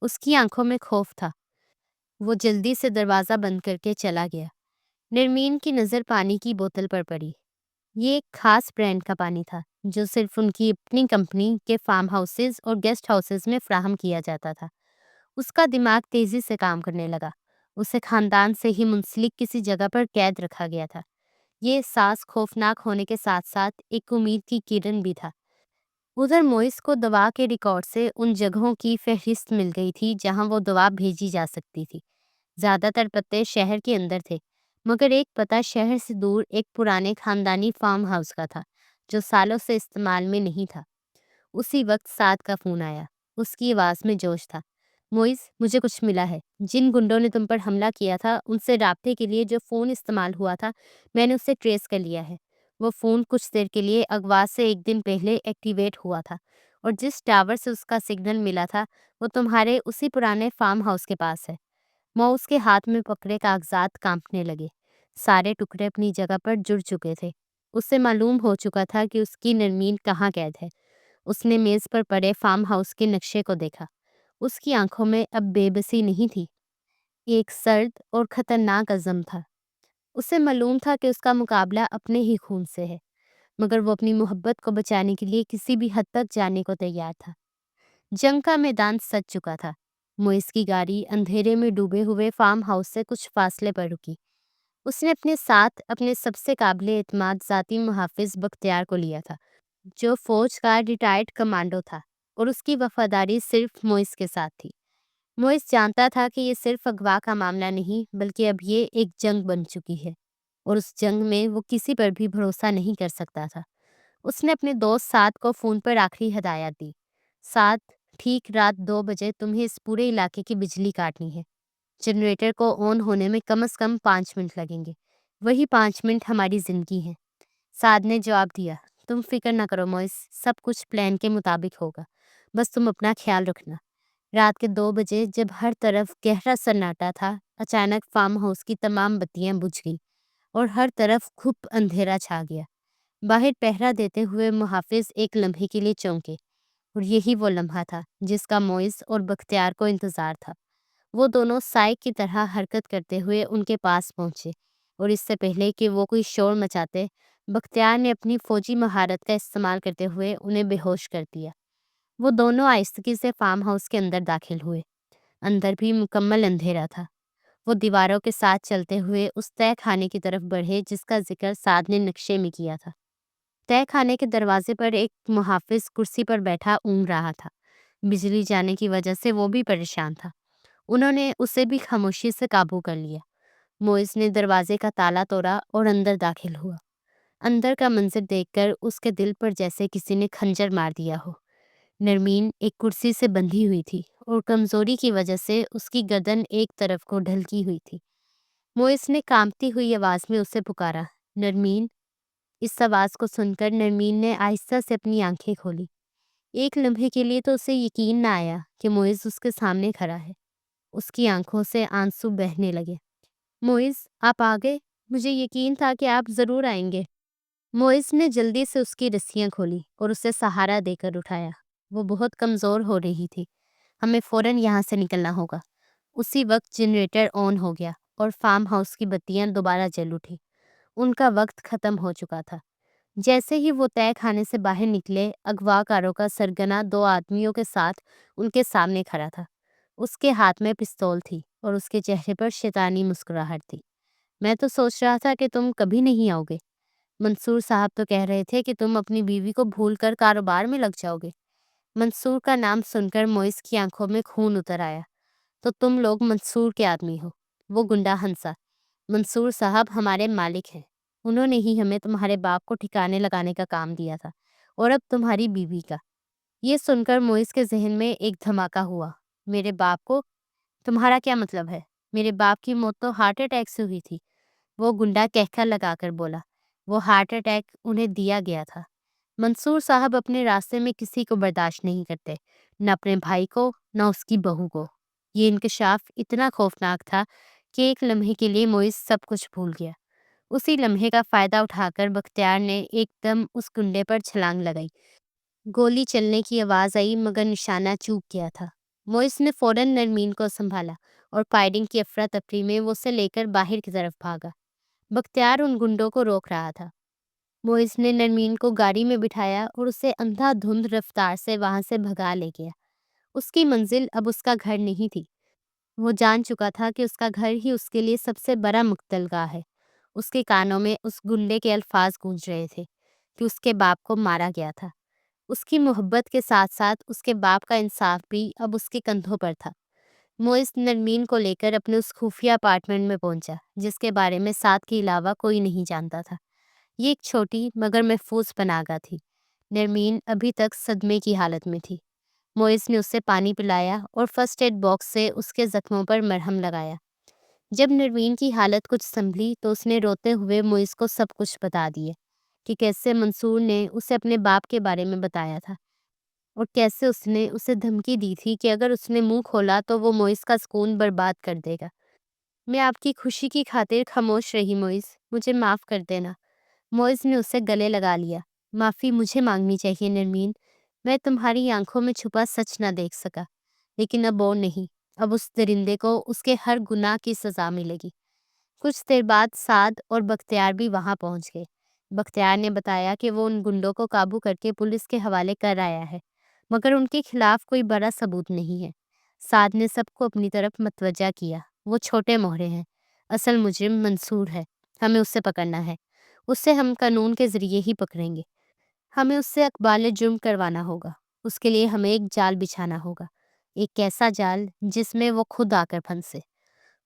اس کی آنکھوں میں خوف تھا۔ وہ جلدی سے دروازہ بند کر کے چلا گیا۔ نرمین کی نظر پانی کی بوتل پر پڑی۔ یہ ایک خاص برانڈ کا پانی تھا، جو صرف ان کی اپنی کمپنی کے فارم ہاؤسز اور گیسٹ ہاؤسز میں فراہم کیا جاتا تھا۔ اس کا دماغ تیزی سے کام کرنے لگا۔ اسے خاندان سے ہی منسلک کسی جگہ پر قید رکھا گیا تھا۔ یہ احساس خوفناک ہونے کے ساتھ ساتھ ایک امید کی کرن بھی تھا۔ ادھر موئس کو دوا کے ریکارڈ سے ان جگہوں کی فہرست مل گئی تھی جہاں وہ دوا بھیجی جا سکتی تھی۔ زیادہ تر پتے شہر کے اندر تھے، مگر ایک پتہ شہر سے دور ایک پرانے خاندانی فارم ہاؤس کا تھا، جو سالوں سے استعمال میں نہیں تھا۔ اسی وقت سعد کا فون آیا۔ اس کی آواز میں جوش تھا۔ موئز، مجھے کچھ ملا ہے۔ جن گنڈوں نے تم پر حملہ کیا تھا، ان سے رابطے کے لیے جو فون استعمال ہوا تھا، میں نے اسے ٹریس کر لیا ہے۔ وہ فون کچھ دیر کے لیے اغوا سے 1 دن پہلے ایکٹیویٹ ہوا تھا، اور جس ٹاور سے اس کا سگنل ملا تھا وہ تمہارے اسی پرانے فارم ہاؤس کے پاس ہے۔ اس کے ہاتھ میں پکڑے کاغذات کانپنے لگے۔ سارے ٹکڑے اپنی جگہ پر جڑ چکے تھے۔ اسے معلوم ہو چکا تھا کہ اس کی نرمین کہاں قید ہے۔ اس نے میز پر پڑے فارم ہاؤس کے نقشے کو دیکھا۔ اس کی آنکھوں میں اب بے بسی نہیں تھی، ایک سرد اور خطرناک عزم تھا۔ اسے معلوم تھا کہ اس کا مقابلہ اپنے ہی خون سے ہے، مگر وہ اپنی محبت کو بچانے کے لیے کسی بھی حد تک جانے کو تیار تھا۔ جنگ کا میدان سج چکا تھا۔ موئس کی گاڑی اندھیرے میں ڈوبے ہوئے فارم ہاؤس سے کچھ فاصلے پر رکی۔ اس نے اپنے ساتھ اپنے سب سے قابل اعتماد ذاتی محافظ بختیار کو لیا تھا، جو فوج کا ریٹائرڈ کمانڈو تھا، اور اس کی وفاداری صرف موئس کے ساتھ تھی۔ موئس جانتا تھا کہ یہ صرف اغوا کا معاملہ نہیں بلکہ اب یہ ایک جنگ بن چکی ہے، اور اس جنگ میں وہ کسی پر بھی بھروسہ نہیں کر سکتا تھا۔ اس نے اپنے دوست سعد کو فون پر آخری ہدایات دی۔ سعد، ٹھیک رات 2 بجے تمہیں اس پورے علاقے کی بجلی کاٹنی ہے۔ جنریٹر کو آن ہونے میں کم از کم 5 منٹ لگیں گے۔ وہی 5 منٹ ہماری زندگی ہیں۔ سعد نے جواب دیا، تم فکر نہ کرو موئس، سب کچھ پلان کے مطابق ہوگا، بس تم اپنا خیال رکھنا۔ رات کے 2 بجے جب ہر طرف گہرا سناٹا تھا، اچانک فارم ہاؤس کی تمام بتیاں بجھ گئیں اور ہر طرف گھپ اندھیرا چھا گیا۔ باہر پہرا دیتے ہوئے محافظ ایک لمحے کے لیے چونکے، اور یہی وہ لمحہ تھا جس کا موئس اور بختیار کو انتظار تھا۔ وہ دونوں سائیک کی طرح حرکت کرتے ہوئے ان کے پاس پہنچے، اور اس سے پہلے کہ وہ کوئی شور مچاتے، بختیار نے اپنی فوجی مہارت کا استعمال کرتے ہوئے انہیں بے ہوش کر دیا۔ وہ دونوں آہستگی سے فارم ہاؤس کے اندر داخل ہوئے۔ اندر بھی مکمل اندھیرا تھا۔ وہ دیواروں کے ساتھ چلتے ہوئے اس تہہ خانے کی طرف بڑھے جس کا ذکر سعد نے نقشے میں کیا تھا۔ تہہ خانے کے دروازے پر ایک محافظ کرسی پر بیٹھا اونگ رہا تھا۔ بجلی جانے کی وجہ سے وہ بھی پریشان تھا۔ انہوں نے اسے بھی خاموشی سے قابو کر لیا۔ موئز نے دروازے کا تالا توڑا اور اندر داخل ہوا۔ اندر کا منظر دیکھ کر اس کے دل پر جیسے کسی نے خنجر مار دیا ہو۔ نرمین ایک کرسی سے بندھی ہوئی تھی اور کمزوری کی وجہ سے اس کی گردن ایک طرف کو ڈھلکی ہوئی تھی۔ موئز نے کانپتی ہوئی آواز میں اسے پکارا، نرمین۔ اس آواز کو سن کر نرمین نے آہستہ سے اپنی آنکھیں کھولی۔ ایک لمحے کے لیے تو اسے یقین نہ آیا کہ موئز اس کے سامنے کھڑا ہے۔ اس کی آنکھوں سے آنسو بہنے لگے۔ موئز، آپ آ گئے؟ مجھے یقین تھا کہ آپ ضرور آئیں گے۔ موئز نے جلدی سے اس کی رسیاں کھولی اور اسے سہارا دے کر اٹھایا۔ وہ بہت کمزور ہو رہی تھی۔ ہمیں فوراً یہاں سے نکلنا ہوگا۔ اسی وقت جنریٹر آن ہو گیا اور فارم ہاؤس کی بتیاں دوبارہ جل اٹھی۔ ان کا وقت ختم ہو چکا تھا۔ جیسے ہی وہ تہہ خانے سے باہر نکلے، اغوا کاروں کا سرگنا 2 آدمیوں کے ساتھ ان کے سامنے کھڑا تھا۔ اس کے ہاتھ میں پستول تھی اور اس کے چہرے پر شیطانی مسکراہٹ تھی۔ میں تو سوچ رہا تھا کہ تم کبھی نہیں آؤ گے۔ منصور صاحب تو کہہ رہے تھے کہ تم اپنی بیوی کو بھول کر کاروبار میں لگ جاؤ گے۔ منصور کا نام سن کر موئس کی آنکھوں میں خون اتر آیا۔ تو تم لوگ منصور کے آدمی ہو؟ وہ گنڈا ہنسا۔ منصور صاحب ہمارے مالک ہیں۔ انہوں نے ہی ہمیں تمہارے باپ کو ٹھکانے لگانے کا کام دیا تھا، اور اب تمہاری بیوی کا۔ یہ سن کر موئس کے ذہن میں ایک دھماکہ ہوا۔ میرے باپ کو؟ تمہارا کیا مطلب ہے؟ میرے باپ کی موت تو ہارٹ اٹیک سے ہوئی تھی۔ وہ گنڈا کہکا لگا کر بولا، وہ ہارٹ اٹیک انہیں دیا گیا تھا۔ منصور صاحب اپنے راستے میں کسی کو برداشت نہیں کرتے، نہ اپنے بھائی کو، نہ اس کی بہو کو۔ یہ انکشاف اتنا خوفناک تھا کہ ایک لمحے کے لیے موئس سب کچھ بھول گیا۔ اسی لمحے کا فائدہ اٹھا کر بختیار نے ایک دم اس گنڈے پر چھلانگ لگائی۔ گولی چلنے کی آواز آئی مگر نشانہ چوک گیا تھا۔ موئس نے فوراً نرمین کو سنبھالا اور فائرنگ کی افراتفری میں وہ اسے لے کر باہر کی طرف بھاگا۔ بختیار ان گنڈوں کو روک رہا تھا۔ موئس نے نرمین کو گاڑی میں بٹھایا اور اسے اندھا دھند رفتار سے وہاں سے بھگا لے گیا۔ اس کی منزل اب اس کا گھر نہیں تھی۔ وہ جان چکا تھا کہ اس کا گھر ہی اس کے لیے سب سے بڑا مقتل گاہ ہے۔ اس کے کانوں میں اس گنڈے کے الفاظ گونج رہے تھے کہ اس کے باپ کو مارا گیا تھا۔ اس کی محبت کے ساتھ ساتھ اس کے باپ کا انصاف بھی اب اس کے کندھوں پر تھا۔ موئس نرمین کو لے کر اپنے اس خفیہ اپارٹمنٹ میں پہنچا جس کے بارے میں سعد کے علاوہ کوئی نہیں جانتا تھا۔ یہ ایک چھوٹی مگر محفوظ پناہ گاہ تھی۔ نرمین ابھی تک صدمے کی حالت میں تھی۔ موئس نے اسے پانی پلایا اور فرسٹ ایڈ باکس سے اس کے زخموں پر مرہم لگایا۔ جب نرمین کی حالت کچھ سنبھلی تو اس نے روتے ہوئے موئس کو سب کچھ بتا دیا کہ کیسے منصور نے اسے اپنے باپ کے بارے میں بتایا تھا، اور کیسے اس نے اسے دھمکی دی تھی کہ اگر اس نے منہ کھولا تو وہ موئس کا سکون برباد کر دے گا۔ میں آپ کی خوشی کی خاطر خاموش رہی موئس، مجھے معاف کر دینا۔ موئس نے اسے گلے لگا لیا۔ معافی مجھے مانگنی چاہیے نرمین، میں تمہاری آنکھوں میں چھپا سچ نہ دیکھ سکا، لیکن اب اور نہیں، اب اس درندے کو اس کے ہر گناہ کی سزا ملے گی۔ کچھ دیر بعد سعد اور بختیار بھی وہاں پہنچ گئے۔ بختیار نے بتایا کہ وہ ان گنڈوں کو قابو کر کے پولیس کے حوالے کر آیا ہے، مگر ان کے خلاف کوئی بڑا ثبوت نہیں ہے۔ سعد نے سب کو اپنی طرف متوجہ کیا۔ وہ چھوٹے مہرے ہیں، اصل مجرم منصور ہے، ہمیں اسے پکڑنا ہے۔ اسے ہم قانون کے ذریعے ہی پکڑیں گے۔ ہمیں اس سے اقبال جرم کروانا ہوگا، اس کے لیے ہمیں ایک جال بچھانا ہوگا۔ ایک ایسا جال جس میں وہ خود آ کر پھنسے۔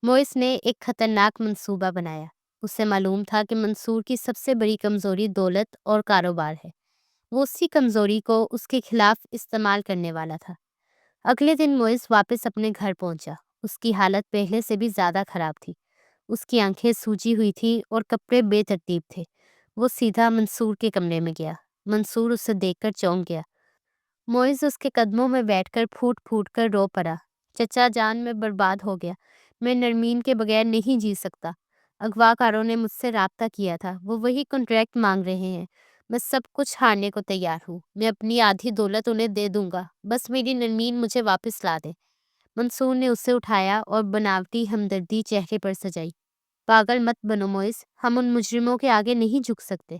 موئس نے ایک خطرناک منصوبہ بنایا۔ اسے معلوم تھا کہ منصور کی سب سے بڑی کمزوری دولت اور کاروبار ہے۔ وہ اسی کمزوری کو اس کے خلاف استعمال کرنے والا تھا۔ اگلے دن موئس واپس اپنے گھر پہنچا۔ اس کی حالت پہلے سے بھی زیادہ خراب تھی۔ اس کی آنکھیں سوجی ہوئی تھی اور کپڑے بے ترتیب تھے۔ وہ سیدھا منصور کے کمرے میں گیا۔ منصور اسے دیکھ کر چونک گیا۔ موئز اس کے قدموں میں بیٹھ کر پھوٹ پھوٹ کر رو پڑا۔ چچا جان، میں برباد ہو گیا۔ میں نرمین کے بغیر نہیں جی سکتا۔ اغوا کاروں نے مجھ سے رابطہ کیا تھا۔ وہ وہی کنٹریکٹ مانگ رہے ہیں۔ میں سب کچھ ہارنے کو تیار ہوں۔ میں اپنی آدھی دولت انہیں دے دوں گا، بس میری نرمین مجھے واپس لا دے۔ منصور نے اسے اٹھایا اور بناوٹی ہمدردی چہرے پر سجائی۔ پاگل مت بنو موئز، ہم ان مجرموں کے آگے نہیں جھک سکتے۔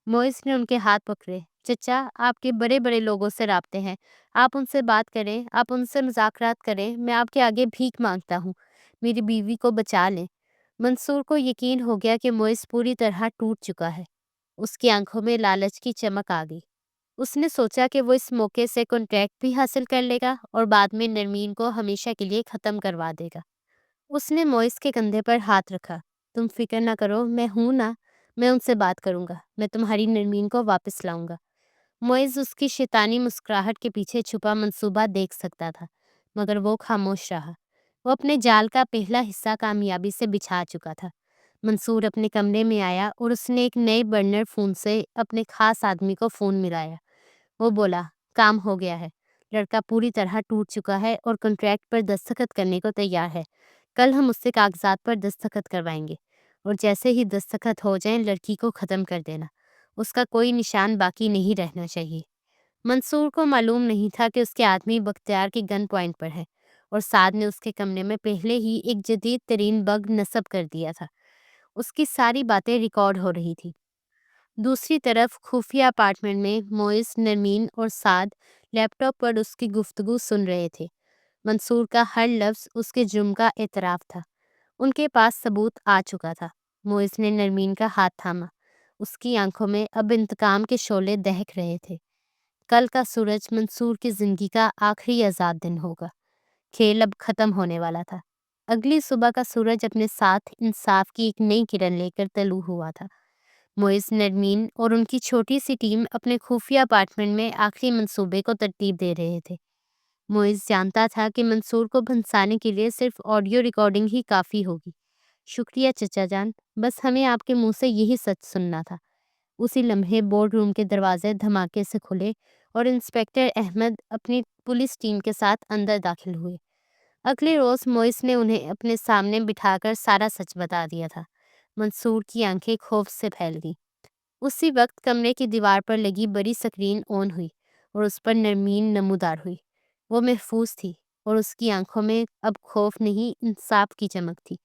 موئز نے ان کے ہاتھ پکڑے۔ چچا، آپ کے بڑے بڑے لوگوں سے رابطے ہیں۔ آپ ان سے بات کریں، آپ ان سے مذاکرات کریں۔ میں آپ کے آگے بھیک مانگتا ہوں، میری بیوی کو بچا لیں۔ منصور کو یقین ہو گیا کہ موئز پوری طرح ٹوٹ چکا ہے۔ اس کی آنکھوں میں لالچ کی چمک آ گئی۔ اس نے سوچا کہ وہ اس موقع سے کنٹریکٹ بھی حاصل کر لے گا اور بعد میں نرمین کو ہمیشہ کے لیے ختم کروا دے گا۔ اس نے موئز کے کندھے پر ہاتھ رکھا۔ تم فکر نہ کرو، میں ہوں نا، میں ان سے بات کروں گا۔ میں تمہاری نرمین کو واپس لاؤں گا۔ موئز اس کی شیطانی مسکراہٹ کے پیچھے چھپا منصوبہ دیکھ سکتا تھا، مگر وہ خاموش رہا۔ وہ اپنے جال کا پہلا حصہ کامیابی سے بچھا چکا تھا۔ منصور اپنے کمرے میں آیا اور اس نے ایک نئے برنر فون سے اپنے خاص آدمی کو فون ملایا۔ وہ بولا، کام ہو گیا ہے۔ لڑکا پوری طرح ٹوٹ چکا ہے اور کنٹریکٹ پر دستخط کرنے کو تیار ہے۔ کل ہم اس سے کاغذات پر دستخط کروائیں گے اور جیسے ہی دستخط ہو جائیں لڑکی کو ختم کر دینا۔ اس کا کوئی نشان باقی نہیں رہنا چاہیے۔ منصور کو معلوم نہیں تھا کہ اس کے آدمی بختیار کی گن پوائنٹ پر ہے اور سعد نے اس کے کمرے میں پہلے ہی ایک جدید ترین بگ نصب کر دیا تھا۔ اس کی ساری باتیں ریکارڈ ہو رہی تھی۔ دوسری طرف خفیہ اپارٹمنٹ میں موئز، نرمین اور سعد لیپ ٹاپ پر اس کی گفتگو سن رہے تھے۔ منصور کا ہر لفظ اس کے جرم کا اعتراف تھا۔ ان کے پاس ثبوت آ چکا تھا۔ موئز نے نرمین کا ہاتھ تھاما۔ اس کی آنکھوں میں اب انتقام کے شعلے دہک رہے تھے۔ کل کا سورج منصور کی زندگی کا آخری آزاد دن ہوگا۔ کھیل اب ختم ہونے والا تھا۔ اگلی صبح کا سورج اپنے ساتھ انصاف کی ایک نئی کرن لے کر طلوع ہوا تھا۔ موئز، نرمین اور ان کی چھوٹی سی ٹیم اپنے خفیہ اپارٹمنٹ میں آخری منصوبے کو ترتیب دے رہے تھے۔ موئز جانتا تھا کہ منصور کو بھنسانے کے لیے صرف آڈیو ریکارڈنگ ہی کافی ہوگی۔ شکریہ چچا جان، بس ہمیں آپ کے منہ سے یہی سچ سننا تھا۔ اسی لمحے بورڈ روم کے دروازے دھماکے سے کھلے اور انسپکٹر احمد اپنی پولیس ٹیم کے ساتھ اندر داخل ہوئے۔ اگلے روز موئز نے انہیں اپنے سامنے بٹھا کر سارا سچ بتا دیا تھا۔ منصور کی آنکھیں خوف سے پھیل گئیں۔ اسی وقت کمرے کی دیوار پر لگی بڑی سکرین آن ہوئی اور اس پر نرمین نمودار ہوئی۔ وہ محفوظ تھی اور اس کی آنکھوں میں اب خوف نہیں، انصاف کی چمک تھی۔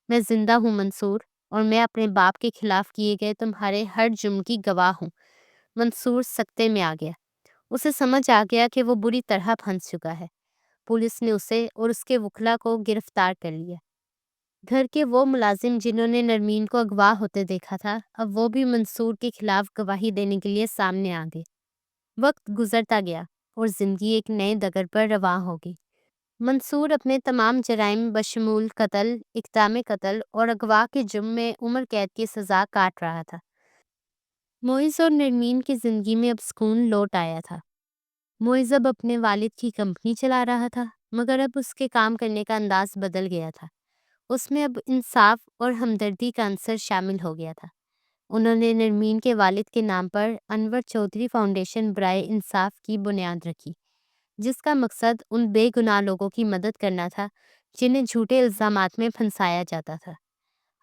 میں زندہ ہوں منصور، اور میں اپنے باپ کے خلاف کیے گئے تمہارے ہر جرم کی گواہ ہوں۔ منصور سکتے میں آ گیا۔ اسے سمجھ آ گیا کہ وہ بری طرح پھنس چکا ہے۔ پولیس نے اسے اور اس کے وکلا کو گرفتار کر لیا۔ گھر کے وہ ملازم جنہوں نے نرمین کو اغوا ہوتے دیکھا تھا، اب وہ بھی منصور کے خلاف گواہی دینے کے لیے سامنے آ گئے۔ وقت گزرتا گیا اور زندگی ایک نئے ڈگر پر رواں ہو گئی۔ منصور اپنے تمام جرائم بشمول قتل، اقدام قتل اور اغوا کے جرم میں عمر قید کی سزا کاٹ رہا تھا۔ موئز اور نرمین کی زندگی میں اب سکون لوٹ آیا تھا۔ موئز اب اپنے والد کی کمپنی چلا رہا تھا، مگر اب اس کے کام کرنے کا انداز بدل گیا تھا۔ اس میں اب انصاف اور ہمدردی کا عنصر شامل ہو گیا تھا۔ انہوں نے نرمین کے والد کے نام پر انور چودھری فاؤنڈیشن برائے انصاف کی بنیاد رکھی، جس کا مقصد ان بے گناہ لوگوں کی مدد کرنا تھا جنہیں جھوٹے الزامات میں پھنسایا جاتا تھا۔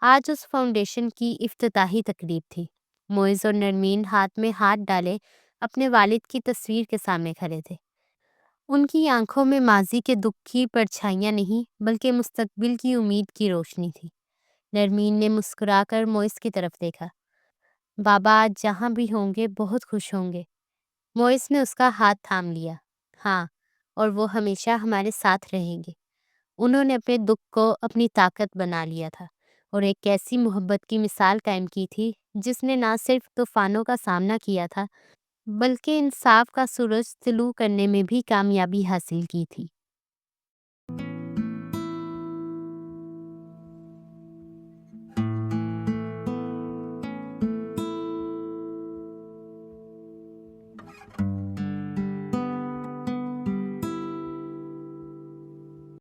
آج اس فاؤنڈیشن کی افتتاحی تقریب تھی۔ موئز اور نرمین ہاتھ میں ہاتھ ڈالے اپنے والد کی تصویر کے سامنے کھڑے تھے۔ ان کی آنکھوں میں ماضی کے دکھ کی پرچھائیاں نہیں، بلکہ مستقبل کی امید کی روشنی تھی۔ نرمین نے مسکرا کر موئز کی طرف دیکھا۔ بابا آج جہاں بھی ہوں گے بہت خوش ہوں گے۔ موئز نے اس کا ہاتھ تھام لیا۔ ہاں، اور وہ ہمیشہ ہمارے ساتھ رہیں گے۔ انہوں نے اپنے دکھ کو اپنی طاقت بنا لیا تھا اور ایک ایسی محبت کی مثال قائم کی تھی جس نے نہ صرف طوفانوں کا سامنا کیا تھا، بلکہ انصاف کا سورج طلوع کرنے میں بھی کامیابی حاصل کی تھی۔